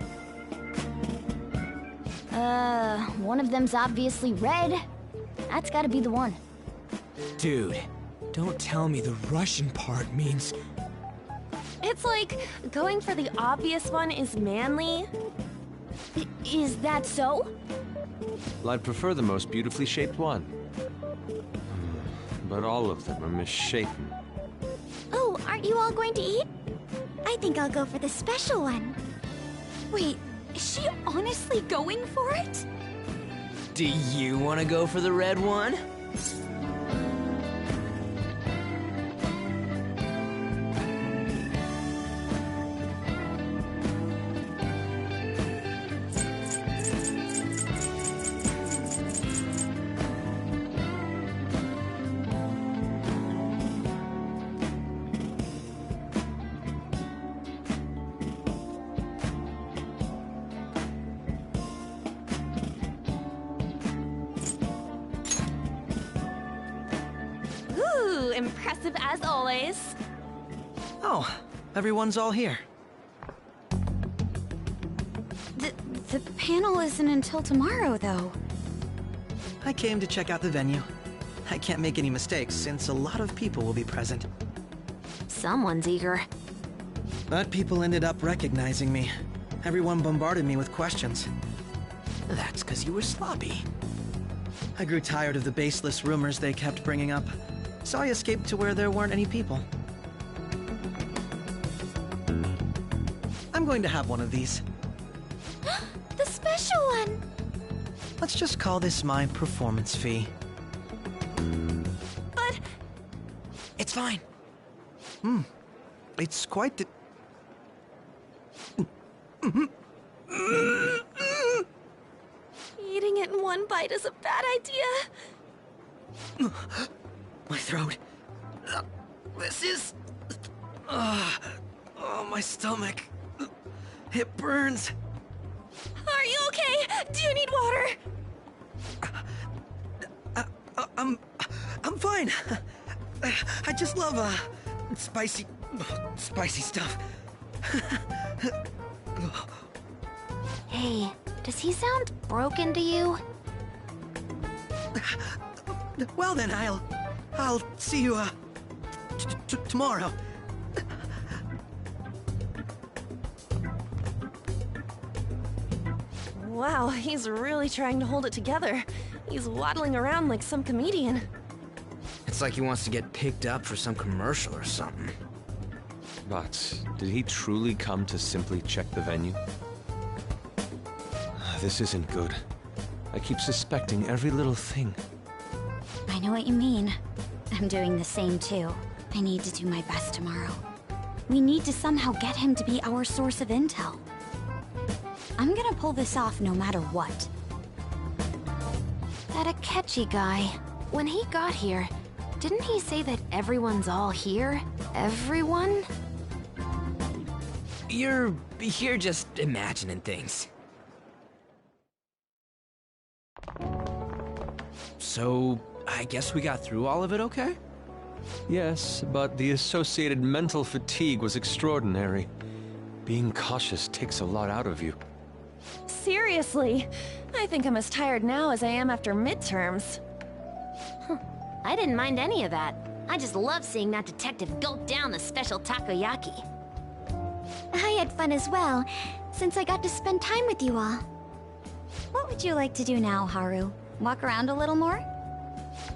One of them's obviously red. That's gotta be the one. Dude, don't tell me the Russian part means... It's like going for the obvious one is manly. Is that so? Well, I'd prefer the most beautifully shaped one. But all of them are misshapen. Oh, aren't you all going to eat? I think I'll go for the special one. Wait, is she honestly going for it? Do you want to go for the red one? Ooh, impressive as always. Oh, everyone's all here. The panel isn't until tomorrow, though. I came to check out the venue. I can't make any mistakes since a lot of people will be present. Someone's eager. But people ended up recognizing me. Everyone bombarded me with questions. That's because you were sloppy. I grew tired of the baseless rumors they kept bringing up, so I escaped to where there weren't any people. I'm going to have one of these. The special one! Let's just call this my performance fee. But... It's fine. It's quite the... Eating it in one bite is a bad idea. My throat. This is... oh, my stomach. It burns. Are you okay? Do you need water? I'm fine. I just love, spicy stuff. Hey, does he sound broken to you? Well then, I'll see you, tomorrow. Wow, he's really trying to hold it together. He's waddling around like some comedian. It's like he wants to get picked up for some commercial or something. But did he truly come to simply check the venue? This isn't good. I keep suspecting every little thing. I know what you mean. I'm doing the same too. I need to do my best tomorrow. We need to somehow get him to be our source of intel. I'm gonna pull this off no matter what. That Akechi guy, when he got here, didn't he say that everyone's all here? Everyone? You're just imagining things. So, I guess we got through all of it okay? Yes, but the associated mental fatigue was extraordinary. Being cautious takes a lot out of you. Seriously, I think I'm as tired now as I am after midterms. I didn't mind any of that. I just love seeing that detective gulp down the special takoyaki. I had fun as well, since I got to spend time with you all. What would you like to do now, Haru? Walk around a little more?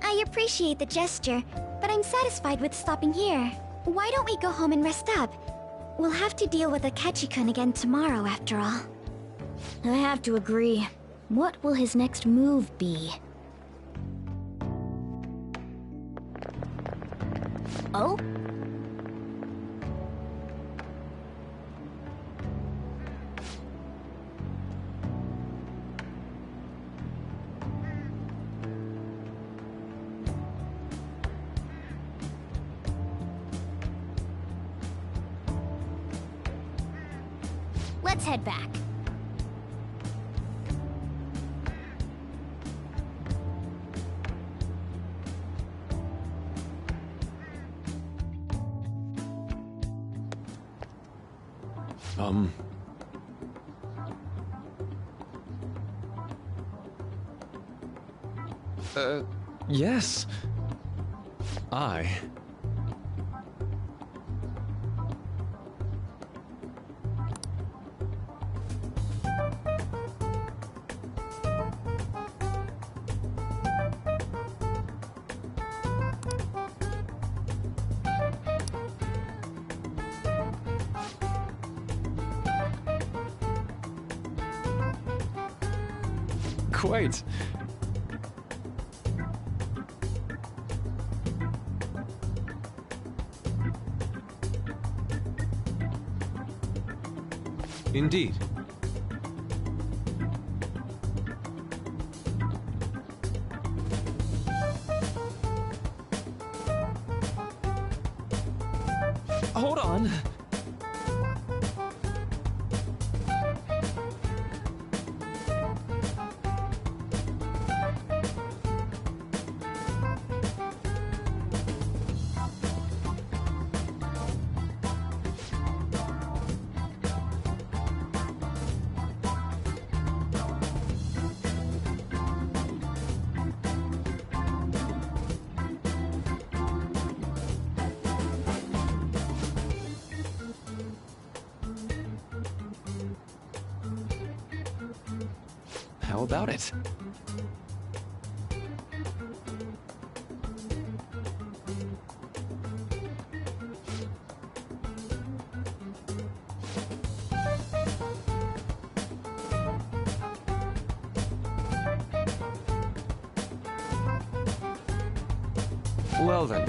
I appreciate the gesture, but I'm satisfied with stopping here. Why don't we go home and rest up? We'll have to deal with Akechi-kun again tomorrow, after all. I have to agree. What will his next move be? Oh? Let's head back. Yes. Quite. Indeed. Hold on. How about it? Well then.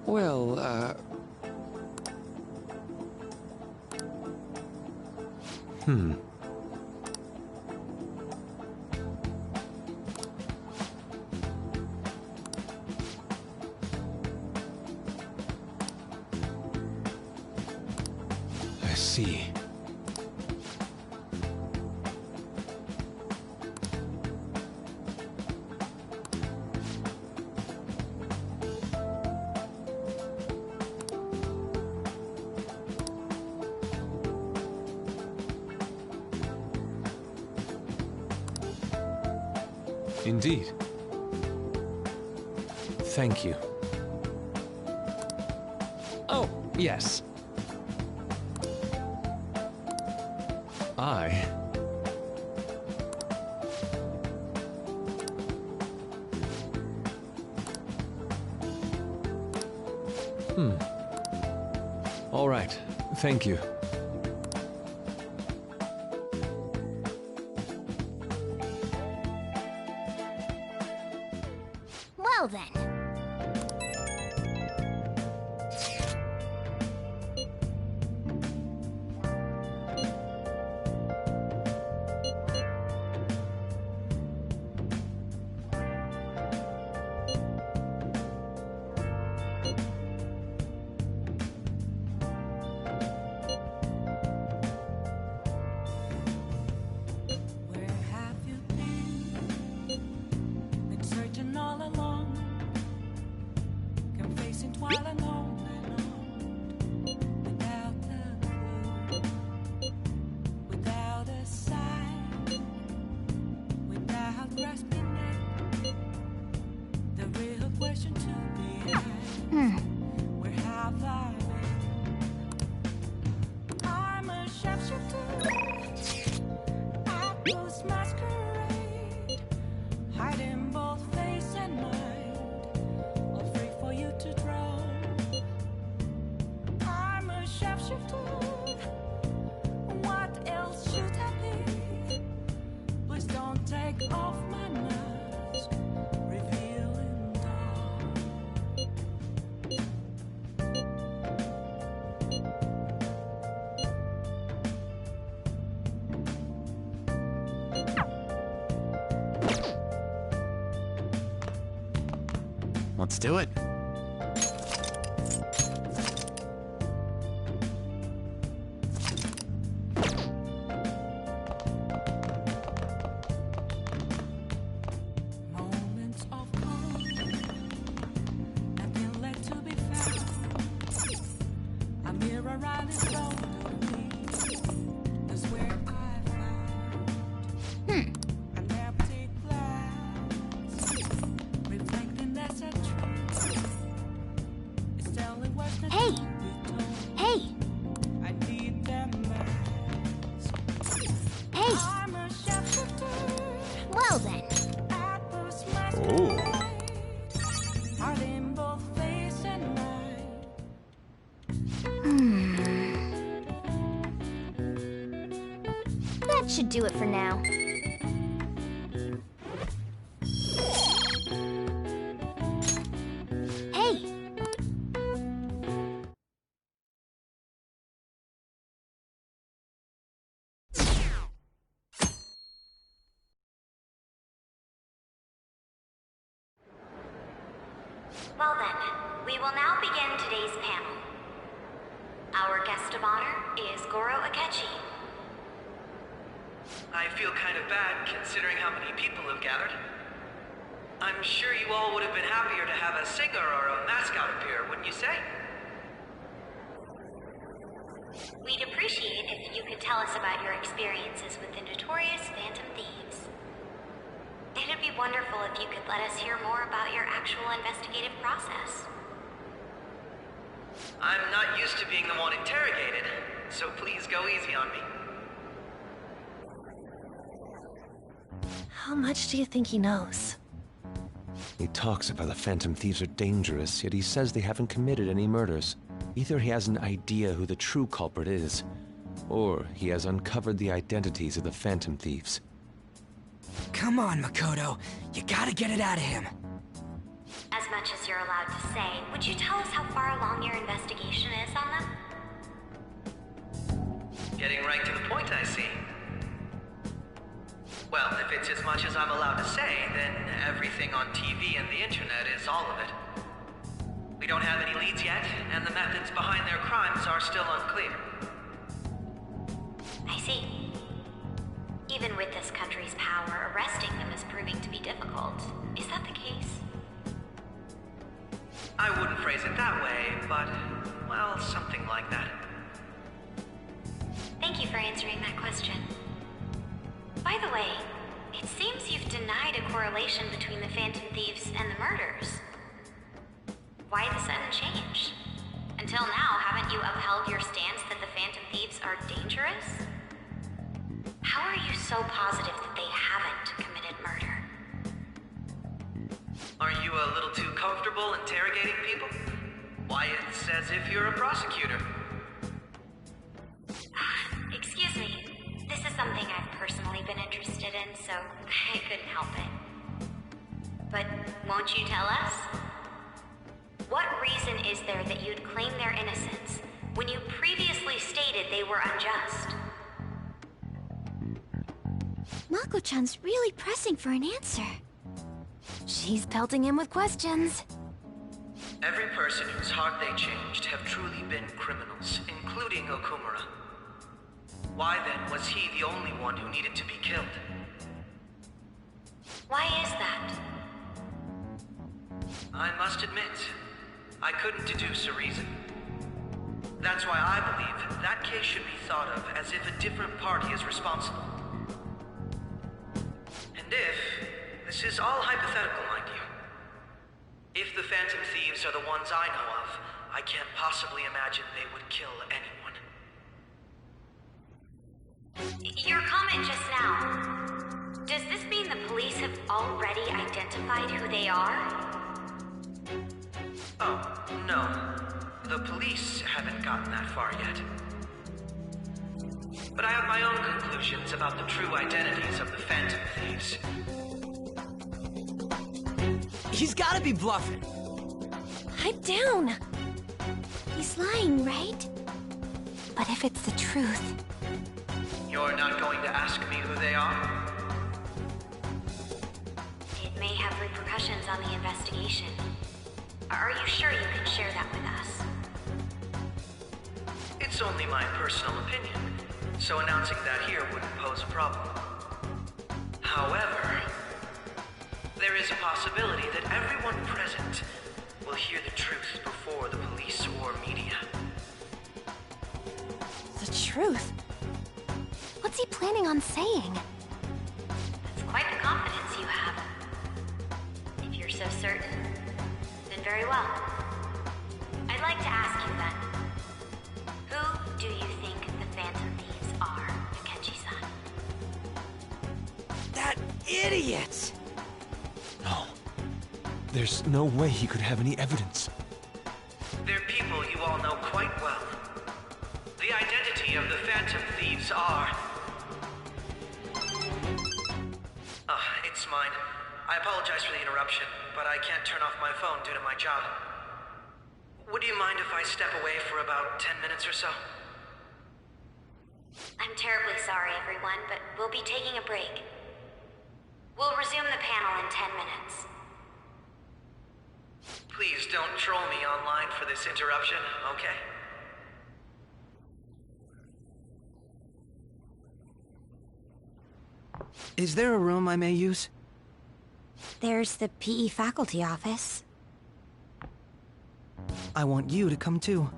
Well, I see. Indeed. Thank you. Oh, yes. All right. Thank you. Well then. Take off my mask, reveal let's do it. That should do it for now. Hey! Well then, we will now begin today's panel. Our guest of honor is Goro Akechi. I feel kind of bad considering how many people have gathered. I'm sure you all would have been happier to have a singer or a mascot appear, wouldn't you say? We'd appreciate if you could tell us about your experiences with the notorious Phantom Thieves. It'd be wonderful if you could let us hear more about your actual investigative process. I'm not used to being the one interrogated, so please go easy on me. How much do you think he knows? He talks about the Phantom Thieves are dangerous, yet he says they haven't committed any murders. Either he has an idea who the true culprit is, or he has uncovered the identities of the Phantom Thieves. Come on, Makoto. You gotta get it out of him. As much as you're allowed to say, would you tell us how far along your investigation is on them? Getting right to the point, I see. Well, if it's as much as I'm allowed to say, then everything on TV and the internet is all of it. We don't have any leads yet, and the methods behind their crimes are still unclear. I see. Even with this country's power, arresting them is proving to be difficult. Is that the case? I wouldn't phrase it that way, but, well, something like that. Thank you for answering that question. By the way, it seems you've denied a correlation between the Phantom Thieves and the murders. Why the sudden change? Until now, haven't you upheld your stance that the Phantom Thieves are dangerous? How are you so positive that they haven't committed murder? Are you a little too comfortable interrogating people? Why, it's as if you're a prosecutor. Excuse me. This is something I've personally been interested in, so I couldn't help it. But won't you tell us? What reason is there that you'd claim their innocence when you previously stated they were unjust? Mako-chan's really pressing for an answer. She's pelting him with questions. Every person whose heart they changed have truly been criminals, including Okumura. Why then was he the only one who needed to be killed? Why is that? I must admit, I couldn't deduce a reason. That's why I believe that case should be thought of as if a different party is responsible. And this is all hypothetical, mind you. If the Phantom Thieves are the ones I know of, I can't possibly imagine they would kill anyone. Your comment just now, does this mean the police have already identified who they are? Oh, no. The police haven't gotten that far yet. But I have my own conclusions about the true identities of the Phantom Thieves. He's gotta be bluffing. Pipe down. He's lying, right? But if it's the truth... You're not going to ask me who they are? It may have repercussions on the investigation. Are you sure you can share that with us? It's only my personal opinion, so announcing that here wouldn't pose a problem. However, there is a possibility that everyone present will hear the truth before the police or media. The truth? What's he planning on saying? That's quite the confidence you have. If you're so certain, then very well. I'd like to ask you then, who do you think the Phantom Thieves are, Akechi-san? That idiot! No. There's no way he could have any evidence. They're people you all know quite well. The identity of the Phantom Thieves are... it's mine. I apologize for the interruption, but I can't turn off my phone due to my job. Would you mind if I step away for about 10 minutes or so? I'm terribly sorry, everyone, but we'll be taking a break. We'll resume the panel in 10 minutes. Please don't troll me online for this interruption, okay? Is there a room I may use? There's the PE faculty office. I want you to come too.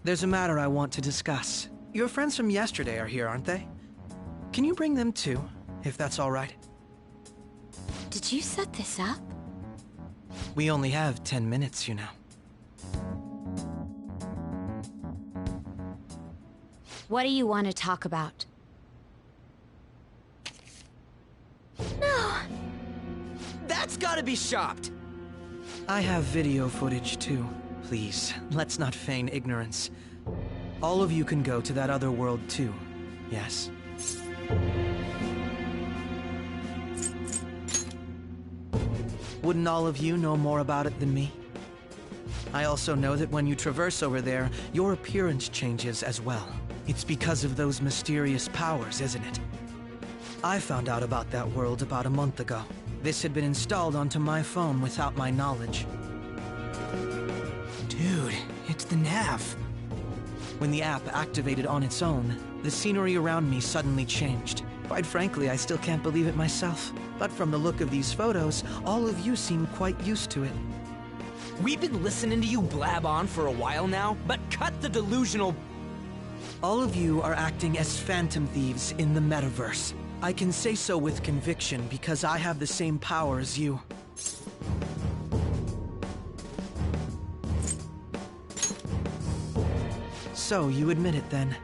There's a matter I want to discuss. Your friends from yesterday are here, aren't they? Can you bring them too, if that's all right? Did you set this up? We only have 10 minutes, you know. What do you want to talk about? No! That's gotta be shopped! I have video footage too. Please, let's not feign ignorance. All of you can go to that other world too, yes? Wouldn't all of you know more about it than me? I also know that when you traverse over there, your appearance changes as well. It's because of those mysterious powers, isn't it? I found out about that world about a month ago. This had been installed onto my phone without my knowledge. Dude, it's the nav. When the app activated on its own, the scenery around me suddenly changed. Quite frankly, I still can't believe it myself. But from the look of these photos, all of you seem quite used to it. We've been listening to you blab on for a while now, but cut the delusional... All of you are acting as Phantom Thieves in the metaverse. I can say so with conviction because I have the same power as you. So, you admit it then.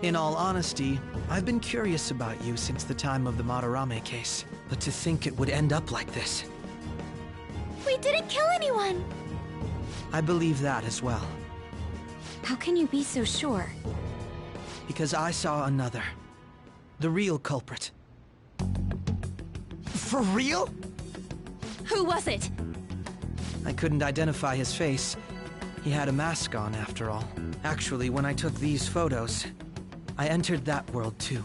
In all honesty, I've been curious about you since the time of the Madarame case. But to think it would end up like this. We didn't kill anyone! I believe that as well. How can you be so sure? Because I saw another. The real culprit. For real? Who was it? I couldn't identify his face. He had a mask on, after all. Actually, when I took these photos, I entered that world too.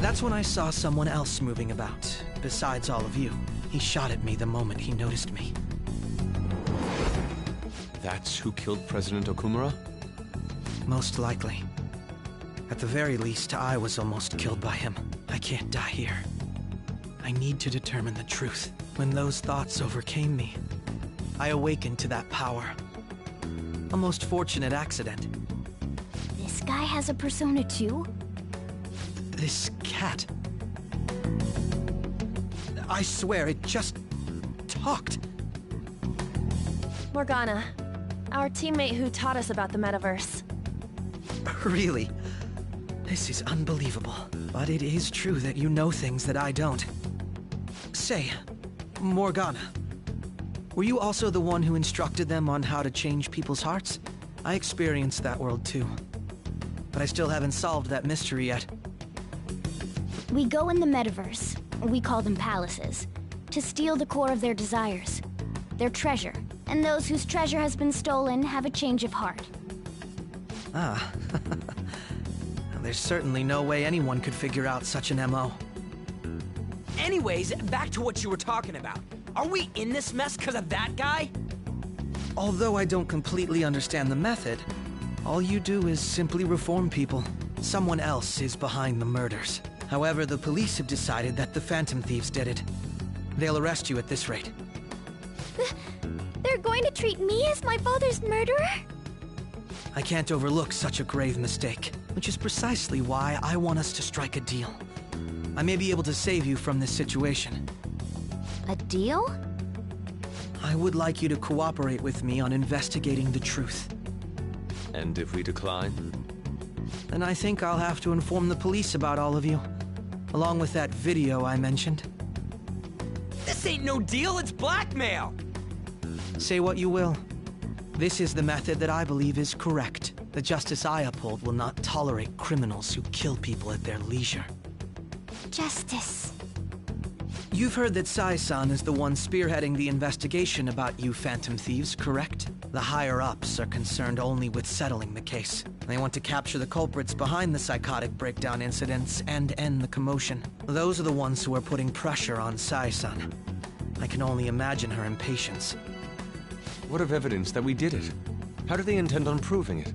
That's when I saw someone else moving about, besides all of you. He shot at me the moment he noticed me. That's who killed President Okumura? Most likely. At the very least, I was almost killed by him. I can't die here. I need to determine the truth. When those thoughts overcame me, I awakened to that power. A most fortunate accident. This guy has a persona too? This cat. I swear, it just talked. Morgana, our teammate who taught us about the metaverse. Really? This is unbelievable. But it is true that you know things that I don't. Say, Morgana, were you also the one who instructed them on how to change people's hearts? I experienced that world too. But I still haven't solved that mystery yet. We go in the metaverse, we call them palaces, to steal the core of their desires, their treasure. And those whose treasure has been stolen have a change of heart. Ah. There's certainly no way anyone could figure out such an MO. Anyways, back to what you were talking about. Are we in this mess because of that guy? Although I don't completely understand the method, all you do is simply reform people. Someone else is behind the murders. However, the police have decided that the Phantom Thieves did it. They'll arrest you at this rate. They're going to treat me as my father's murderer? I can't overlook such a grave mistake, which is precisely why I want us to strike a deal. I may be able to save you from this situation. A deal? I would like you to cooperate with me on investigating the truth. And if we decline? Then I think I'll have to inform the police about all of you, along with that video I mentioned. This ain't no deal, it's blackmail! Say what you will. This is the method that I believe is correct. The justice I uphold will not tolerate criminals who kill people at their leisure. Justice. You've heard that Sai-san is the one spearheading the investigation about you Phantom Thieves, correct? The higher-ups are concerned only with settling the case. They want to capture the culprits behind the psychotic breakdown incidents and end the commotion. Those are the ones who are putting pressure on Sai-san. I can only imagine her impatience. What of evidence that we did it? How do they intend on proving it?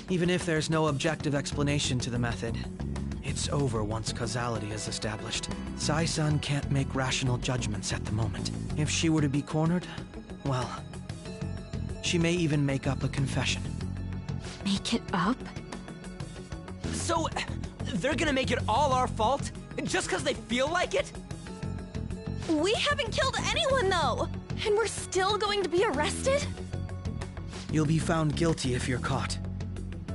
Even if there's no objective explanation to the method, it's over once causality is established. Sai-san can't make rational judgments at the moment. If she were to be cornered, well, she may even make up a confession. Make it up? So, they're gonna make it all our fault? Just because they feel like it? We haven't killed anyone, though! And we're still going to be arrested? You'll be found guilty if you're caught.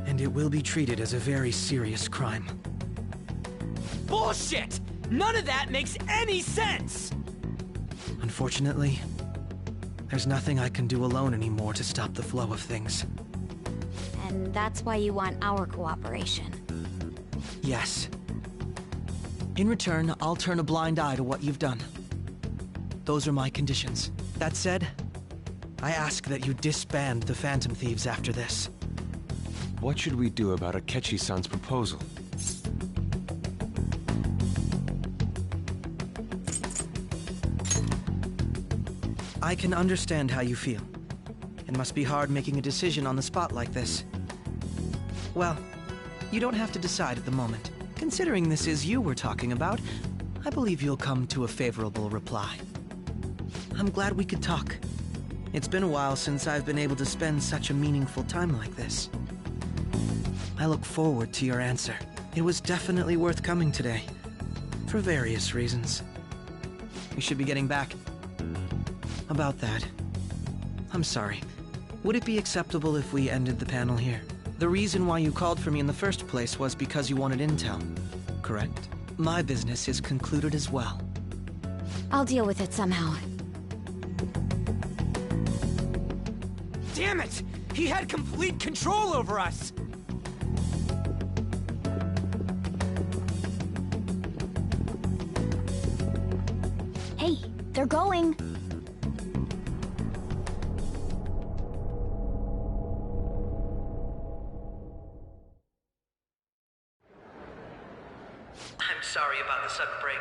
And it will be treated as a very serious crime. Bullshit! None of that makes any sense! Unfortunately, there's nothing I can do alone anymore to stop the flow of things. And that's why you want our cooperation. Yes. In return, I'll turn a blind eye to what you've done. Those are my conditions. That said, I ask that you disband the Phantom Thieves after this. What should we do about Akechi-san's proposal? I can understand how you feel. It must be hard making a decision on the spot like this. Well, you don't have to decide at the moment. Considering this is you we're talking about, I believe you'll come to a favorable reply. I'm glad we could talk. It's been a while since I've been able to spend such a meaningful time like this. I look forward to your answer. It was definitely worth coming today, for various reasons. We should be getting back. About that, I'm sorry. Would it be acceptable if we ended the panel here? The reason why you called for me in the first place was because you wanted intel, correct? My business is concluded as well. I'll deal with it somehow. Damn it! He had complete control over us! Hey, they're going! I'm sorry about the sudden break.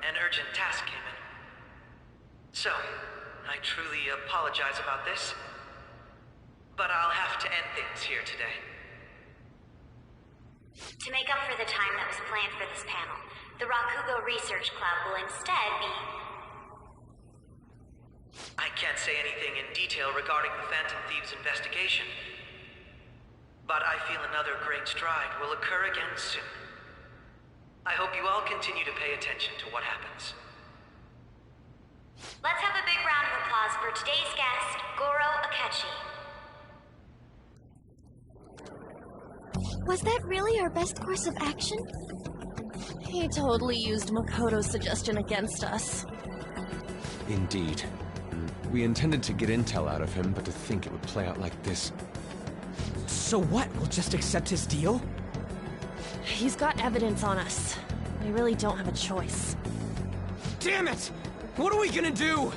An urgent task came in. So, I truly apologize about this. But I'll have to end things here today. To make up for the time that was planned for this panel, the Rakugo Research Club will instead be... I can't say anything in detail regarding the Phantom Thieves investigation. But I feel another great stride will occur again soon. I hope you all continue to pay attention to what happens. Let's have a big round of applause for today's guest, Goro Akechi. Was that really our best course of action? He totally used Makoto's suggestion against us. Indeed. We intended to get intel out of him, but to think it would play out like this. So what? We'll just accept his deal? He's got evidence on us. We really don't have a choice. Damn it! What are we gonna do?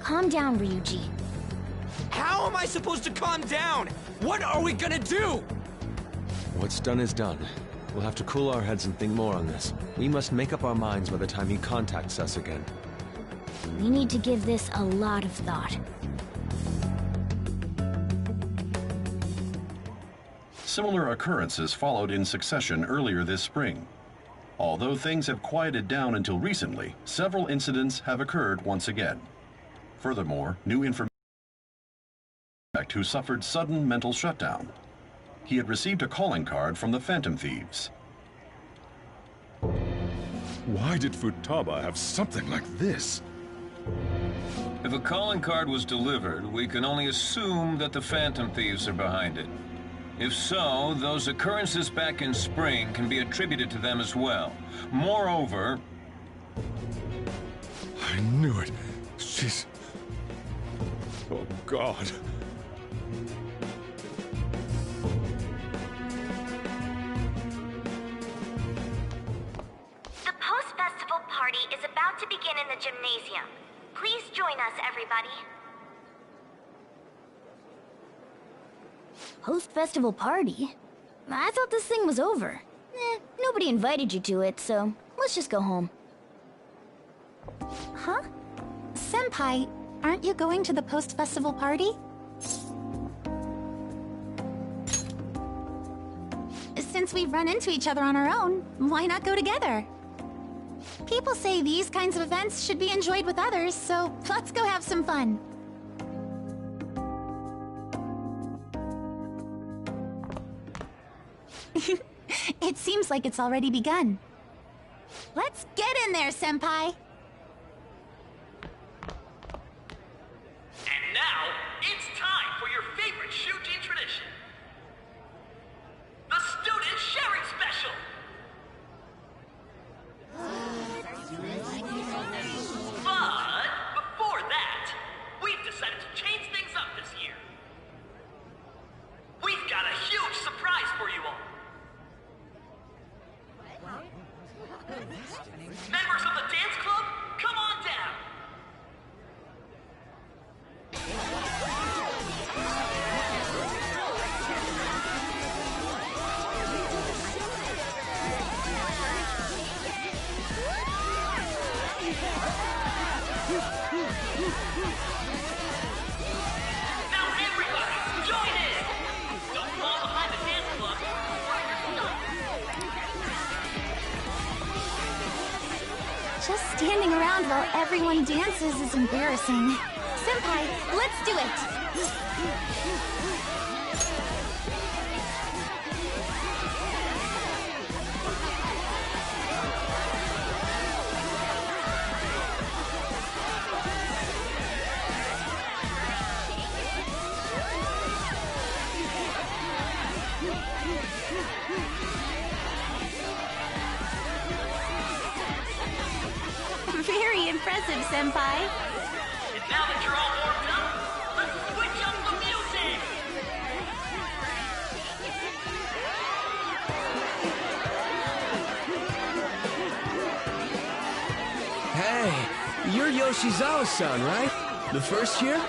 Calm down, Ryuji. How am I supposed to calm down? What are we gonna do? What's done is done. We'll have to cool our heads and think more on this. We must make up our minds by the time he contacts us again. We need to give this a lot of thought. Similar occurrences followed in succession earlier this spring. Although things have quieted down until recently, several incidents have occurred once again. Furthermore, new information who suffered sudden mental shutdown. He had received a calling card from the Phantom Thieves. Why did Futaba have something like this? If a calling card was delivered, we can only assume that the Phantom Thieves are behind it. If so, those occurrences back in spring can be attributed to them as well. Moreover... I knew it. She's... Oh, God. The post-festival party is about to begin in the gymnasium. Please join us, everybody. Post-festival party? I thought this thing was over. Nobody invited you to it, so let's just go home. Huh? Senpai, aren't you going to the post-festival party? Since we've run into each other on our own, why not go together? People say these kinds of events should be enjoyed with others, so let's go have some fun. It seems like it's already begun. Let's get in there, Senpai! And now, it's time for your favorite Shujin tradition. The Student Sharing Special! But, before that, we've decided to change things up this year. We've got a huge surprise for you all. Members of the dance club, come on down! Now everybody, join in! Don't fall behind the dance club or you're stuck! Just standing around while everyone dances is embarrassing. Senpai, let's do it! Very impressive, Senpai. And now that you're all warmed up, let's switch up the music! Hey, you're Yoshizawa-san, right? The first year?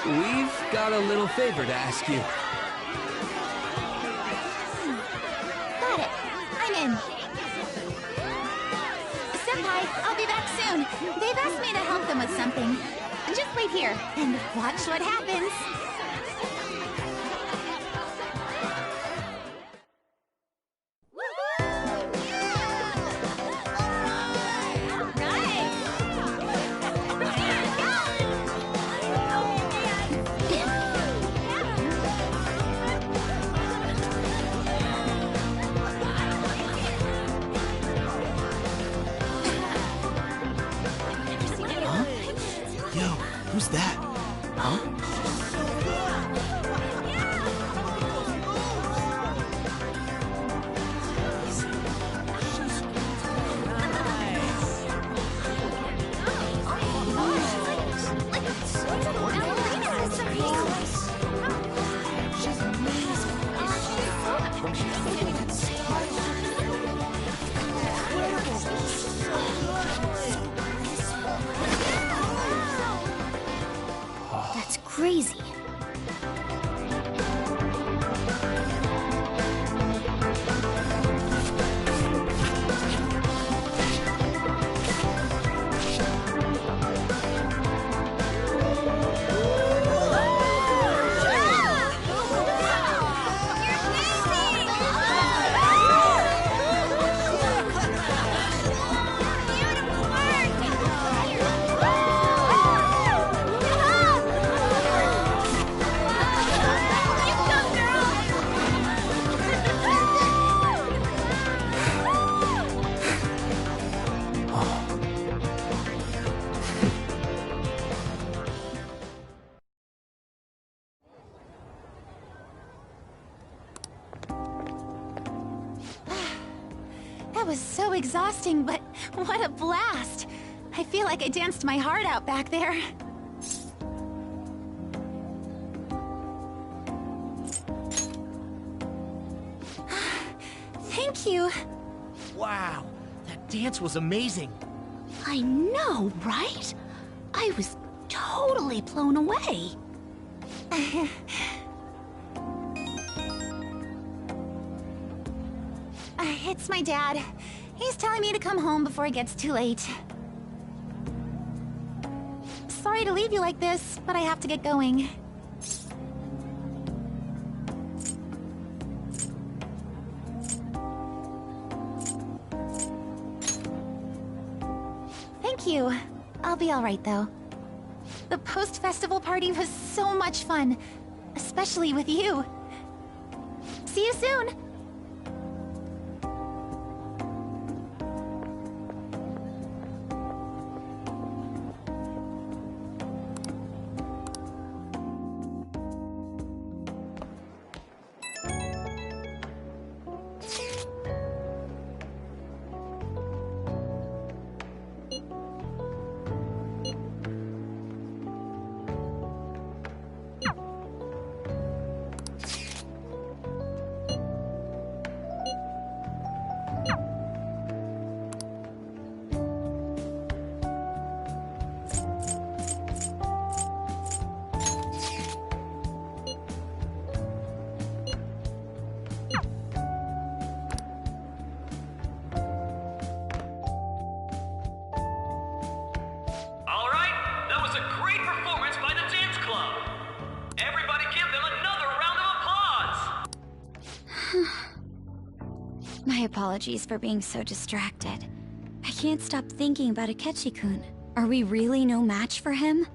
We've got a little favor to ask you. Got it. I'm in. Senpai, I'll be back soon. They've asked me to help them with something. Just wait here and watch what happens. Who's that? Huh? That was so exhausting, but what a blast! I feel like I danced my heart out back there. Thank you. Wow, that dance was amazing. I know, right? I was totally blown away. It's my dad. He's telling me to come home before it gets too late. Sorry to leave you like this, but I have to get going. Thank you. I'll be all right, though. The post-festival party was so much fun, especially with you. See you soon! My apologies for being so distracted. I can't stop thinking about Akechi-kun. Are we really no match for him?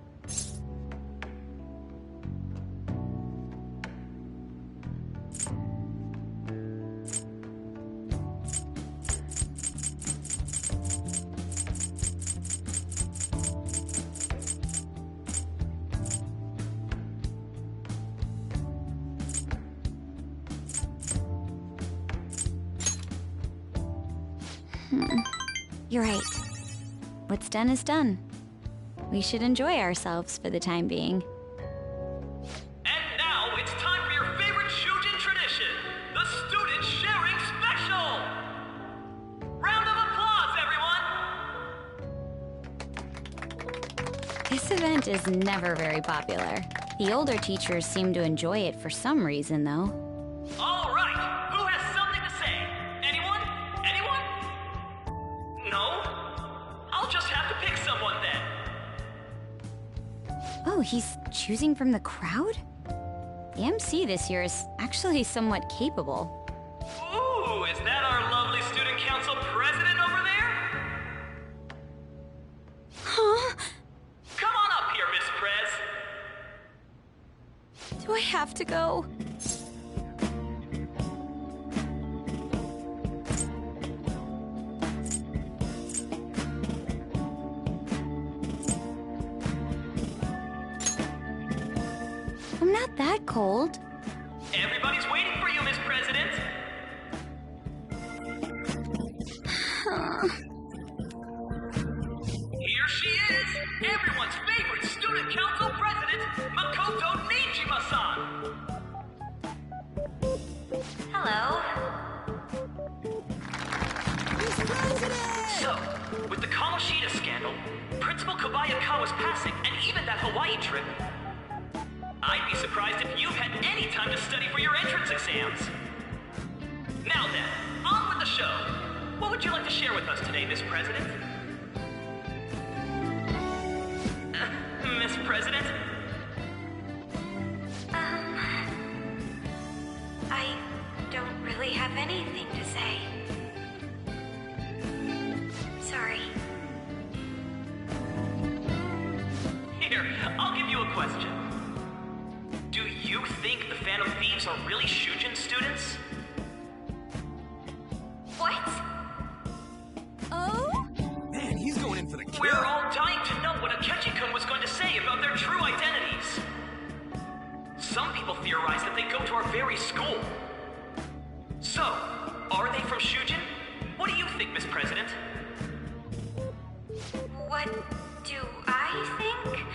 You're right. What's done is done. We should enjoy ourselves for the time being. And now it's time for your favorite Shujin tradition, the Student Sharing Special! Round of applause, everyone! This event is never very popular. The older teachers seem to enjoy it for some reason, though. All right, who has something to say? Anyone? Anyone? No? I'll just have to pick someone then. Oh, he's choosing from the crowd? The MC this year is actually somewhat capable. Ooh, is that our lovely student council president over there? Huh? Come on up here, Miss Prez. Do I have to go? I'm not that cold. Everybody's waiting for you, Miss President. Here she is, everyone's favorite student council president, Makoto Nijima-san. Hello. Miss President! So, with the Kamoshida scandal, Principal Kobayakawa's passing, and even that Hawaii trip, I'd be surprised if you've had any time to study for your entrance exams. Now then, on with the show. What would you like to share with us today, Miss President? Miss President? I don't really have anything to say. Sorry. Here, I'll give you a question. Do you think the Phantom Thieves are really Shujin students? What? Oh? Man, he's going in for the kill. We're all dying to know what Akechi-kun was going to say about their true identities. Some people theorize that they go to our very school. So, are they from Shujin? What do you think? What do I think?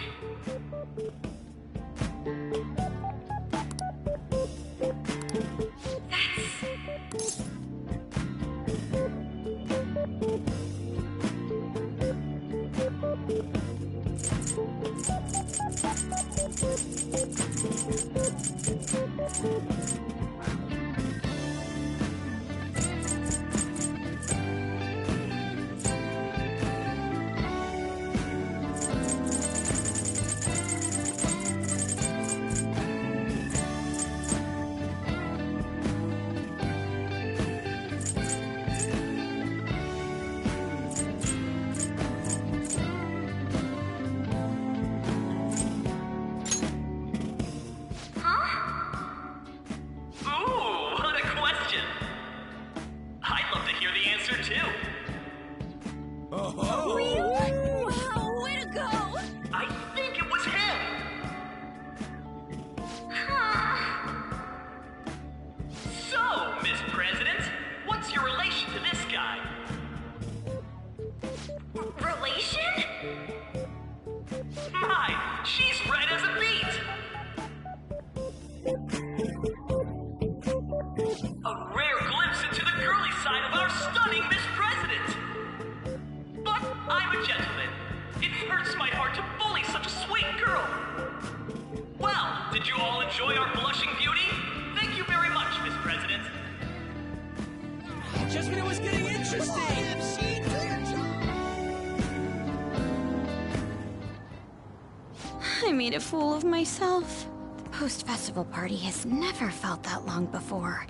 I made a fool of myself. The post-festival party has never felt that long before.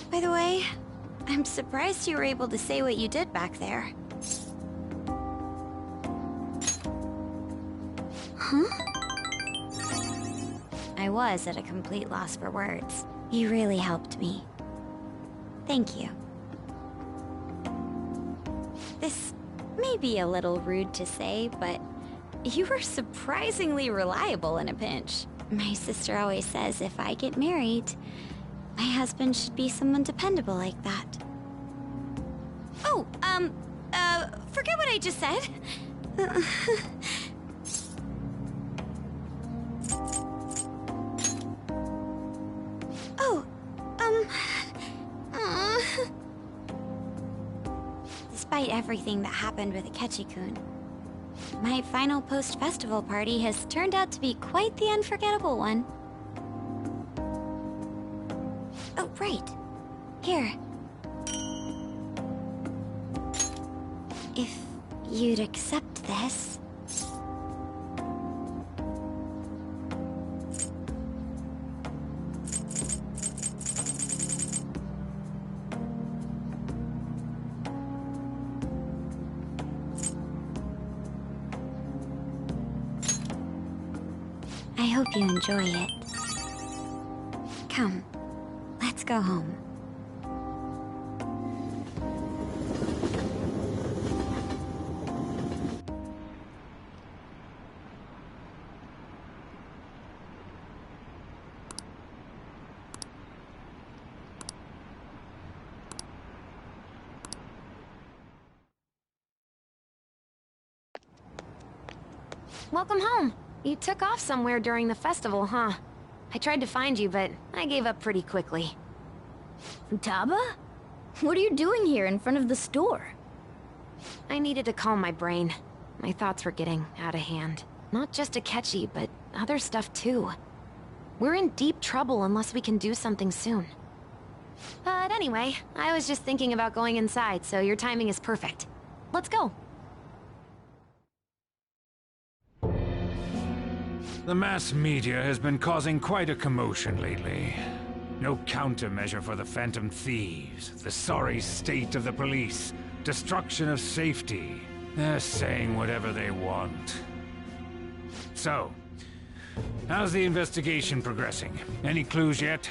By the way, I'm surprised you were able to say what you did back there. Huh? I was at a complete loss for words. You really helped me. Thank you. This may be a little rude to say, but you were surprisingly reliable in a pinch. My sister always says if I get married, my husband should be someone dependable like that. Oh, forget what I just said. Despite everything that happened with Akechi-kun, my final post-festival party has turned out to be quite the unforgettable one. Oh, right. Here. If you'd accept this... I hope you enjoy it. Come, let's go home. Welcome home. You took off somewhere during the festival, huh? I tried to find you, but I gave up pretty quickly. Futaba? What are you doing here in front of the store? I needed to calm my brain. My thoughts were getting out of hand. Not just Akechi, but other stuff too. We're in deep trouble unless we can do something soon. But anyway, I was just thinking about going inside, so your timing is perfect. Let's go. The mass media has been causing quite a commotion lately. No countermeasure for the Phantom Thieves, the sorry state of the police, destruction of safety. They're saying whatever they want. So, how's the investigation progressing? Any clues yet?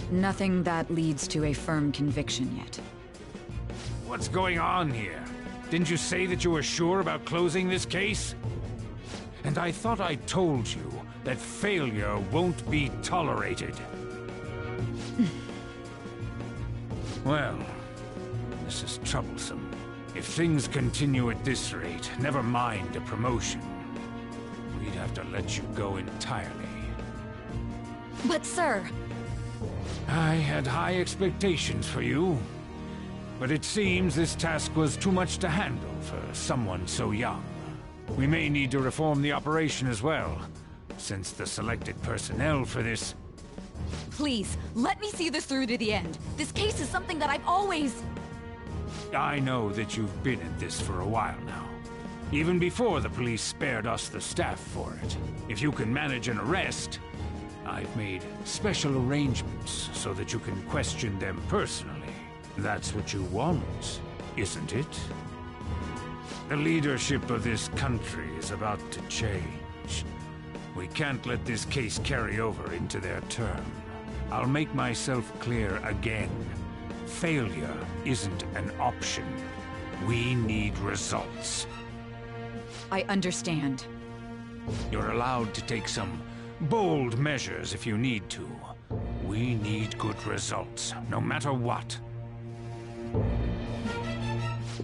Nothing that leads to a firm conviction yet. What's going on here? Didn't you say that you were sure about closing this case? And I thought I told you that failure won't be tolerated. Well, this is troublesome. If things continue at this rate, never mind a promotion. We'd have to let you go entirely. But sir... I had high expectations for you. But it seems this task was too much to handle for someone so young. We may need to reform the operation as well, since the selected personnel for this... Please, let me see this through to the end. This case is something that I've always... I know that you've been at this for a while now. Even before the police spared us the staff for it. If you can manage an arrest, I've made special arrangements so that you can question them personally. That's what you want, isn't it? The leadership of this country is about to change. We can't let this case carry over into their term. I'll make myself clear again. Failure isn't an option. We need results. I understand. You're allowed to take some bold measures if you need to. We need good results, no matter what.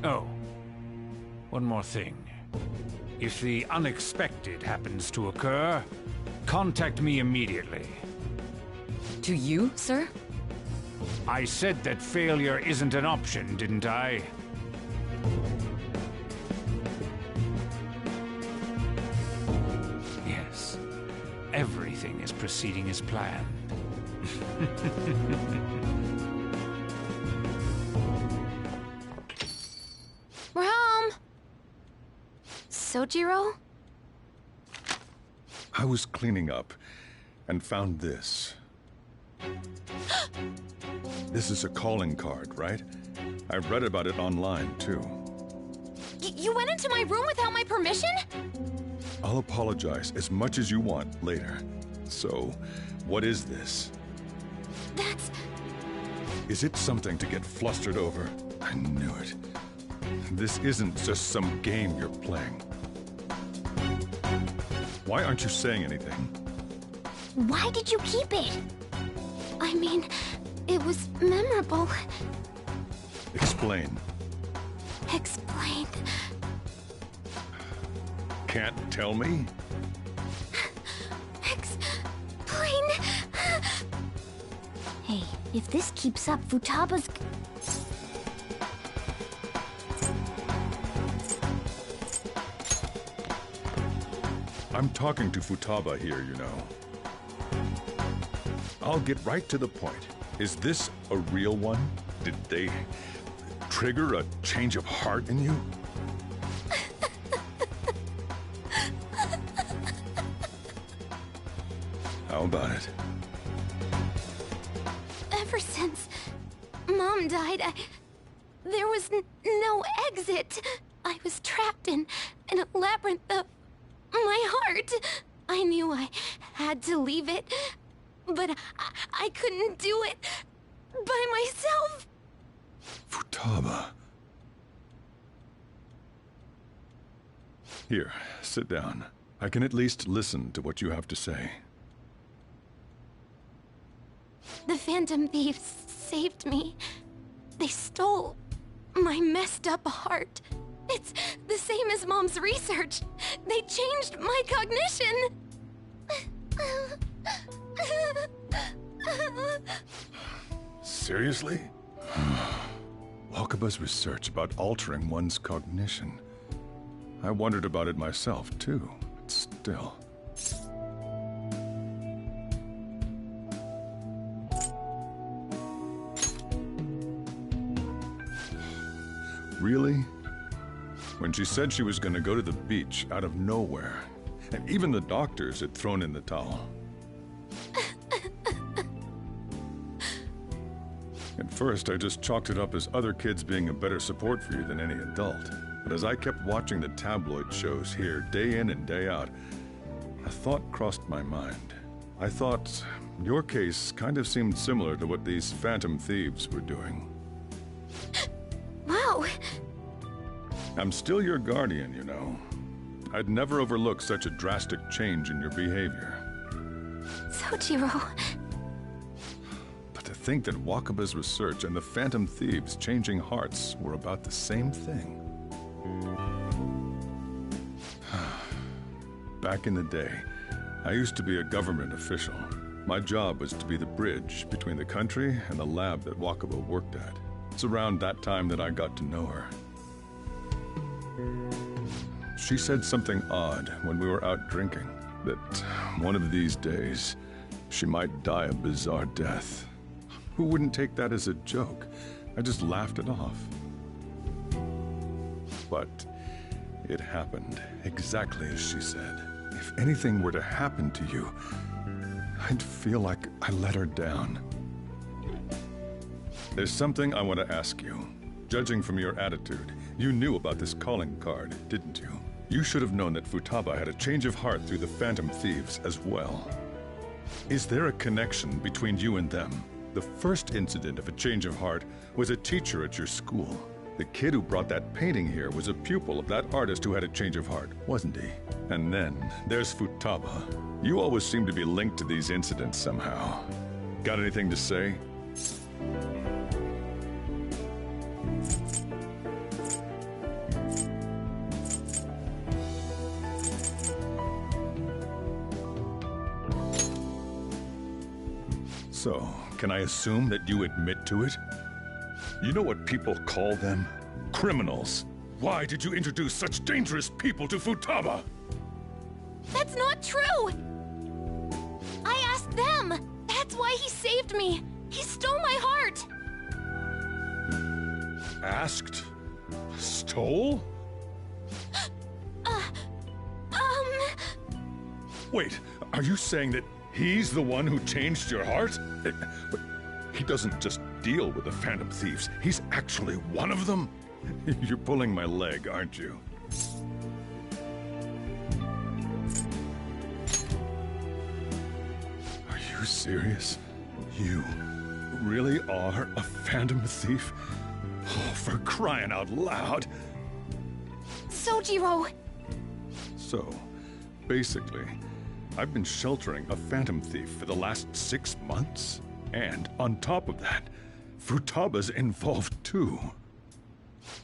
Oh, one more thing. If the unexpected happens to occur, contact me immediately. To you, sir? I said that failure isn't an option, didn't I? Yes. Everything is proceeding as planned. We're home! Sojiro? I was cleaning up and found this. This is a calling card, right? I read about it online, too. You went into my room without my permission? I'll apologize as much as you want later. So, what is this? That's... Is it something to get flustered over? I knew it. This isn't just some game you're playing. Why aren't you saying anything? Why did you keep it? I mean, it was memorable. Explain. Explain. Can't tell me? Explain. Hey, if this keeps up, Futaba's... I'm talking to Futaba here, you know. I'll get right to the point. Is this a real one? Did they trigger a change of heart in you? How about it? Ever since Mom died, there was no exit. I was trapped in a labyrinth of my heart. I knew I had to leave it, but I couldn't do it by myself. Futaba. Here, sit down. I can at least listen to what you have to say. The Phantom Thieves saved me. They stole my messed up heart. It's the same as Mom's research. They changed my cognition. Seriously? Wakaba's research about altering one's cognition. I wondered about it myself, too, but still. Really? When she said she was going to go to the beach out of nowhere, and even the doctors had thrown in the towel. At first, I just chalked it up as other kids being a better support for you than any adult. But as I kept watching the tabloid shows here, day in and day out, a thought crossed my mind. I thought your case kind of seemed similar to what these Phantom Thieves were doing. Wow. I'm still your guardian, you know. I'd never overlook such a drastic change in your behavior. Sojiro. But to think that Wakaba's research and the Phantom Thieves changing hearts were about the same thing. Back in the day, I used to be a government official. My job was to be the bridge between the country and the lab that Wakaba worked at. It's around that time that I got to know her. She said something odd when we were out drinking, that one of these days, she might die a bizarre death. Who wouldn't take that as a joke? I just laughed it off. But it happened exactly as she said. If anything were to happen to you, I'd feel like I let her down. There's something I want to ask you. Judging from your attitude, you knew about this calling card, didn't you? You should have known that Futaba had a change of heart through the Phantom Thieves as well. Is there a connection between you and them? The first incident of a change of heart was a teacher at your school. The kid who brought that painting here was a pupil of that artist who had a change of heart, wasn't he? And then there's Futaba. You always seem to be linked to these incidents somehow. Got anything to say? So, can I assume that you admit to it? You know what people call them? Criminals. Why did you introduce such dangerous people to Futaba? That's not true! I asked them! That's why he saved me! He stole my heart! Asked? Stole? Wait, are you saying that he's the one who changed your heart? But he doesn't just deal with the Phantom Thieves. He's actually one of them? You're pulling my leg, aren't you? Are you serious? You really are a Phantom Thief? Oh, for crying out loud! Sojiro! So, basically, I've been sheltering a Phantom Thief for the last 6 months. And on top of that, Futaba's involved too.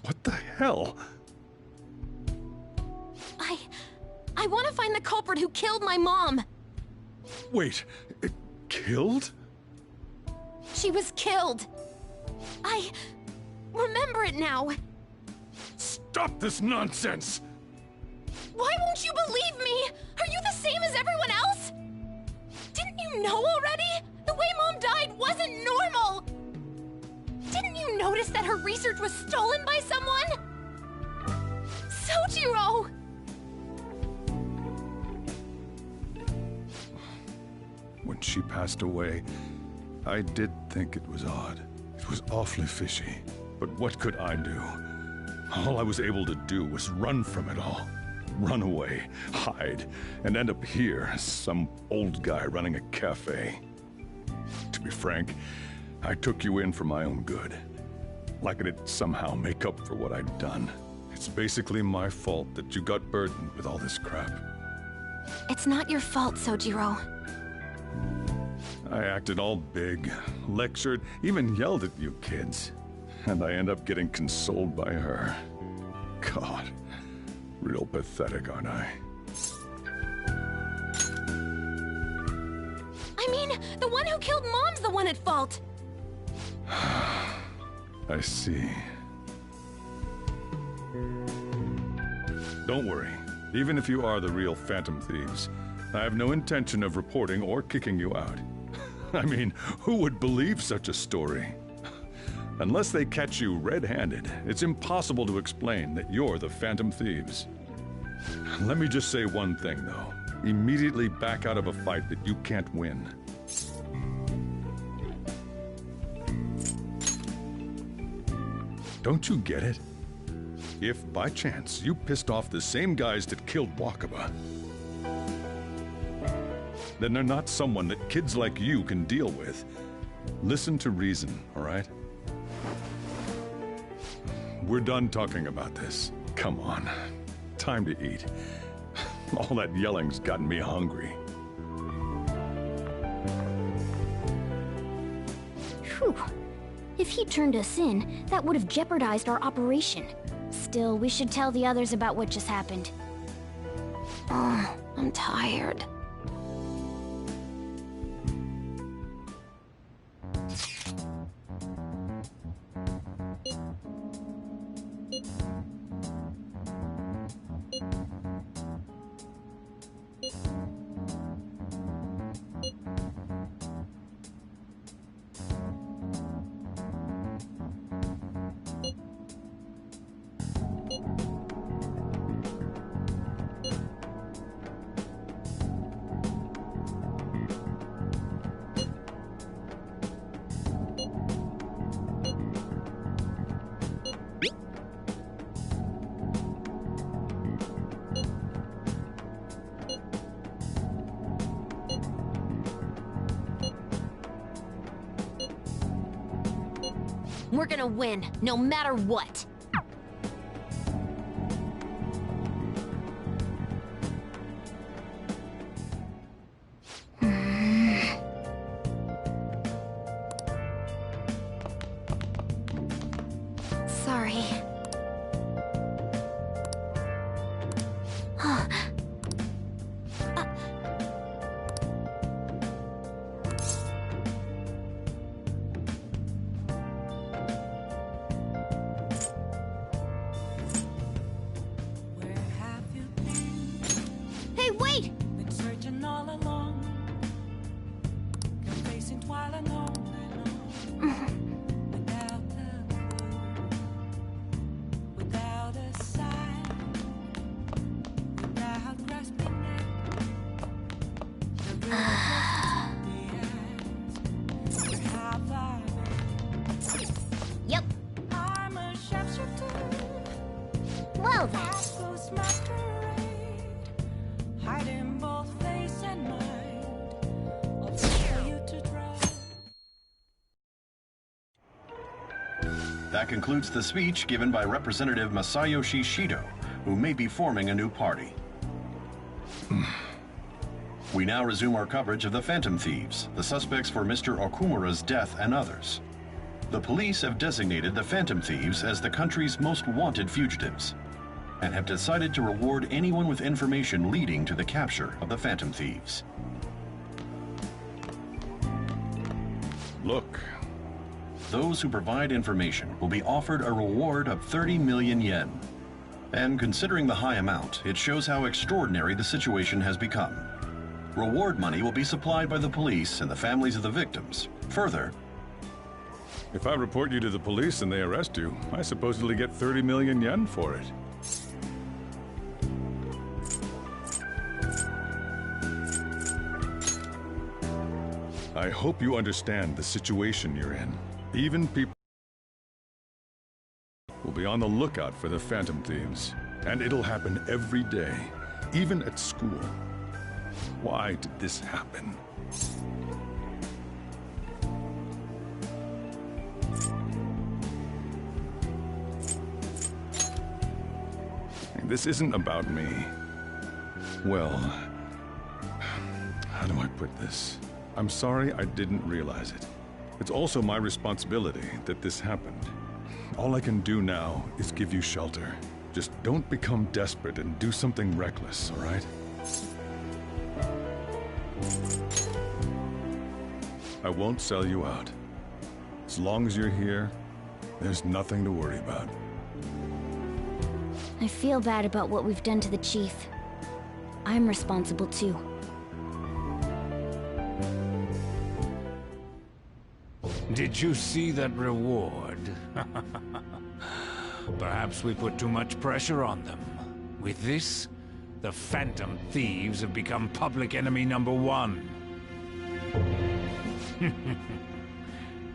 What the hell? I want to find the culprit who killed my mom! Wait, killed? She was killed! I remember it now! Stop this nonsense! Why won't you believe me? Are you the same as everyone else? Didn't you know already? The way Mom died wasn't normal! Didn't you notice that her research was stolen by someone? Sojiro! When she passed away, I did think it was odd. It was awfully fishy. But what could I do? All I was able to do was run from it all. Run away, hide, and end up here as some old guy running a cafe. To be frank, I took you in for my own good. Like it'd somehow make up for what I'd done. It's basically my fault that you got burdened with all this crap. It's not your fault, Sojiro. I acted all big, lectured, even yelled at you kids. And I end up getting consoled by her. God, real pathetic, aren't I? I mean, the one who killed Mom's the one at fault! I see. Don't worry. Even if you are the real Phantom Thieves, I have no intention of reporting or kicking you out. I mean, who would believe such a story? Unless they catch you red-handed, it's impossible to explain that you're the Phantom Thieves. Let me just say one thing, though. Immediately back out of a fight that you can't win. Don't you get it? If, by chance, you pissed off the same guys that killed Wakaba, then they're not someone that kids like you can deal with. Listen to reason, all right? We're done talking about this. Come on. Time to eat. All that yelling's gotten me hungry. Whew. If he turned us in, that would have jeopardized our operation. Still, we should tell the others about what just happened. Oh, I'm tired. We're gonna win, no matter what. Sorry. Hey, wait! Been searching all along, confessing while alone, without a clue, without a sign, without grasping it. The river just the ends. Have I been? Yep. I'm a sharpshooter. Well then. Close masquerade, hiding both face and mind. I'll follow you to try. That concludes the speech given by Representative Masayoshi Shido, who may be forming a new party. We now resume our coverage of the Phantom Thieves, the suspects for Mr. Okumura's death and others. The police have designated the Phantom Thieves as the country's most wanted fugitives, and have decided to reward anyone with information leading to the capture of the Phantom Thieves. Look. Those who provide information will be offered a reward of 30 million yen. And considering the high amount, it shows how extraordinary the situation has become. Reward money will be supplied by the police and the families of the victims. Further, If I report you to the police and they arrest you, I supposedly get 30 million yen for it. I hope you understand the situation you're in. Even people will be on the lookout for the Phantom Thieves. And it'll happen every day, even at school. Why did this happen? This isn't about me. Well, how do I put this? I'm sorry I didn't realize it. It's also my responsibility that this happened. All I can do now is give you shelter. Just don't become desperate and do something reckless, all right? I won't sell you out. As long as you're here, there's nothing to worry about. I feel bad about what we've done to the chief. I'm responsible too. Did you see that reward? Perhaps we put too much pressure on them. With this, the Phantom Thieves have become public enemy #1.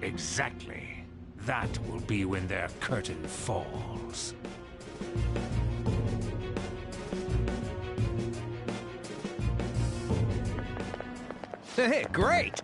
Exactly. That will be when their curtain falls. Hey, great!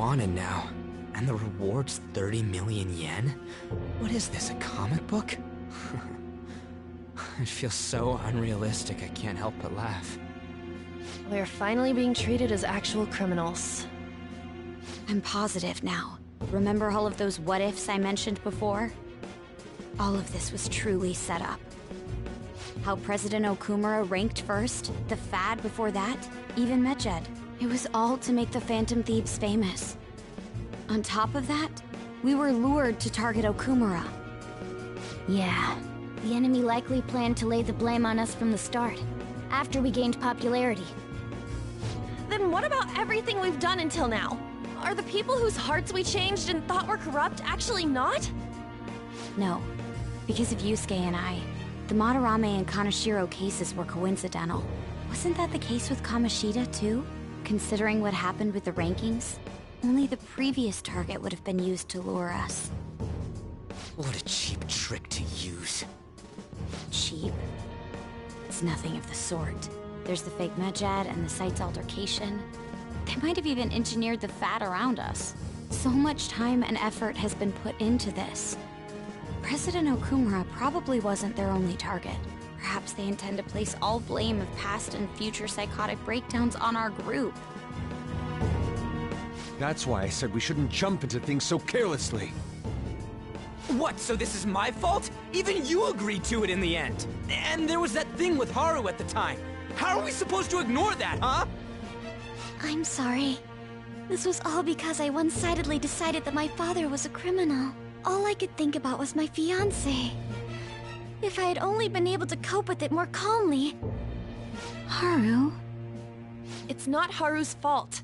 wanted now. And the reward's 30 million yen? What is this, a comic book? It feels so unrealistic I can't help but laugh. We're finally being treated as actual criminals. I'm positive now. Remember all of those what-ifs I mentioned before? All of this was truly set up. How President Okumura ranked first, the Fad before that, even Medjed. It was all to make the Phantom Thieves famous. On top of that, we were lured to target Okumura. Yeah, the enemy likely planned to lay the blame on us from the start, after we gained popularity. Then what about everything we've done until now? Are the people whose hearts we changed and thought were corrupt actually not? No, because of Yusuke and I. The Madarame and Kaneshiro cases were coincidental. Wasn't that the case with Kamoshida, too? Considering what happened with the rankings, only the previous target would have been used to lure us. What a cheap trick to use. Cheap? It's nothing of the sort. There's the fake Medjed and the site's altercation. They might have even engineered the Fat around us. So much time and effort has been put into this. President Okumura probably wasn't their only target. Perhaps they intend to place all blame of past and future psychotic breakdowns on our group. That's why I said we shouldn't jump into things so carelessly. What, so this is my fault? Even you agreed to it in the end. And there was that thing with Haru at the time. How are we supposed to ignore that, huh? I'm sorry. This was all because I one-sidedly decided that my father was a criminal. All I could think about was my fiancé. If I had only been able to cope with it more calmly. Haru? It's not Haru's fault.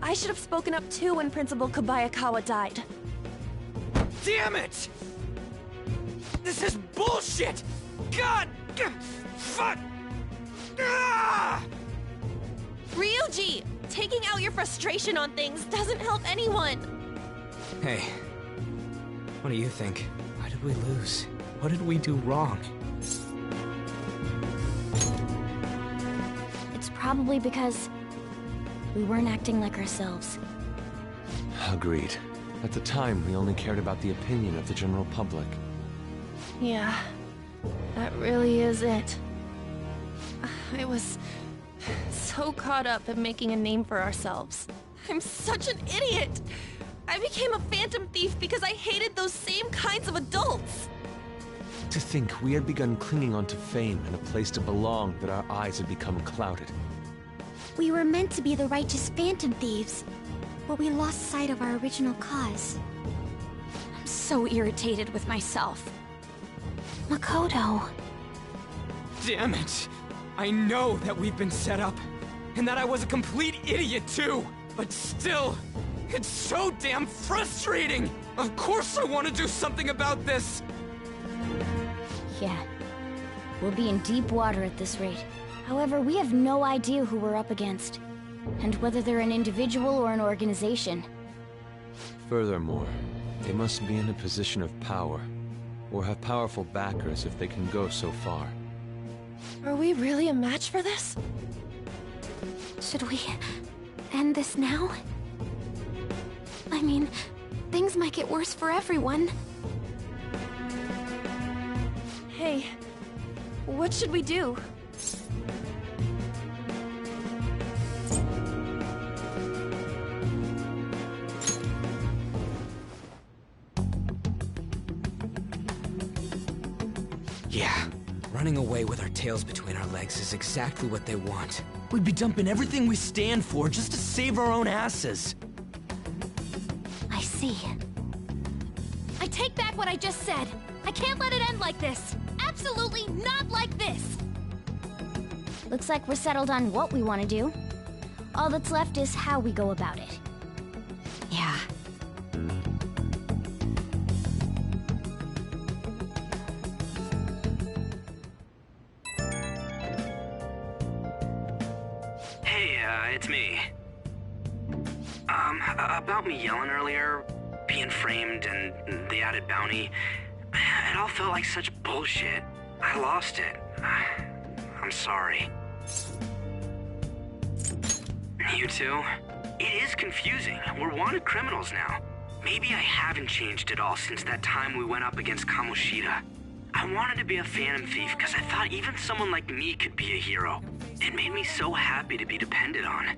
I should have spoken up too when Principal Kobayakawa died. Damn it! This is bullshit! God! Fuck! Ah! Ryuji! Taking out your frustration on things doesn't help anyone! Hey, what do you think? Why did we lose? What did we do wrong? It's probably because we weren't acting like ourselves. Agreed. At the time, we only cared about the opinion of the general public. Yeah, that really is it. I was so caught up in making a name for ourselves. I'm such an idiot! I became a phantom thief because I hated those same kinds of adults! To think we had begun clinging onto fame and a place to belong, that our eyes had become clouded. We were meant to be the righteous phantom thieves, but we lost sight of our original cause. I'm so irritated with myself. Makoto. Damn it! I know that we've been set up, and that I was a complete idiot too! But still, it's so damn frustrating! Of course I want to do something about this! Yeah. We'll be in deep water at this rate. However, we have no idea who we're up against, and whether they're an individual or an organization. Furthermore, they must be in a position of power, or have powerful backers if they can go so far. Are we really a match for this? Should we end this now? I mean, things might get worse for everyone. Hey, what should we do? Yeah, running away with our tails between our legs is exactly what they want. We'd be dumping everything we stand for just to save our own asses. I see. I take back what I just said. I can't let it end like this. Absolutely not like this. Looks like we're settled on what we want to do. All that's left is how we go about it. Yeah. Hey, it's me. About me yelling earlier, being framed, and the added bounty, it all felt like such bullshit. I lost it. I'm sorry. You too? It is confusing. We're wanted criminals now. Maybe I haven't changed at all since that time we went up against Kamoshida. I wanted to be a Phantom Thief because I thought even someone like me could be a hero. It made me so happy to be depended on.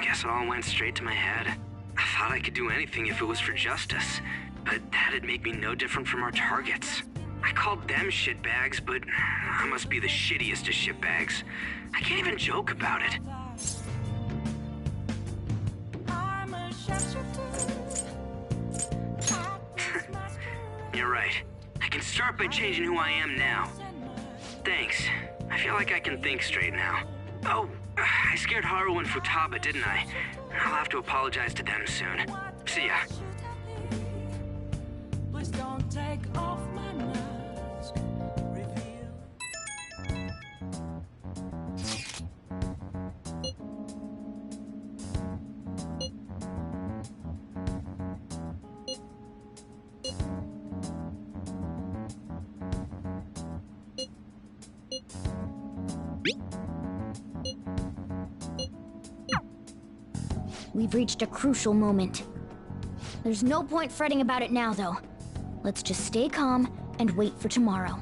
Guess it all went straight to my head. I thought I could do anything if it was for justice, but that'd make me no different from our targets. I called them shitbags, but I must be the shittiest of shitbags. I can't even joke about it. You're right. I can start by changing who I am now. Thanks. I feel like I can think straight now. Oh, I scared Haru and Futaba, didn't I? I'll have to apologize to them soon. See ya. Please don't take off my mask. We've reached a crucial moment. There's no point fretting about it now, though. Let's just stay calm and wait for tomorrow.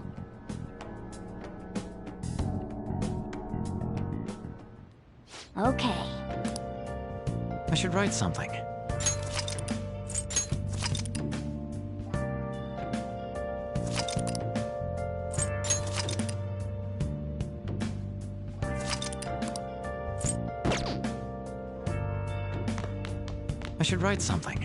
Okay. I should write something. I should write something.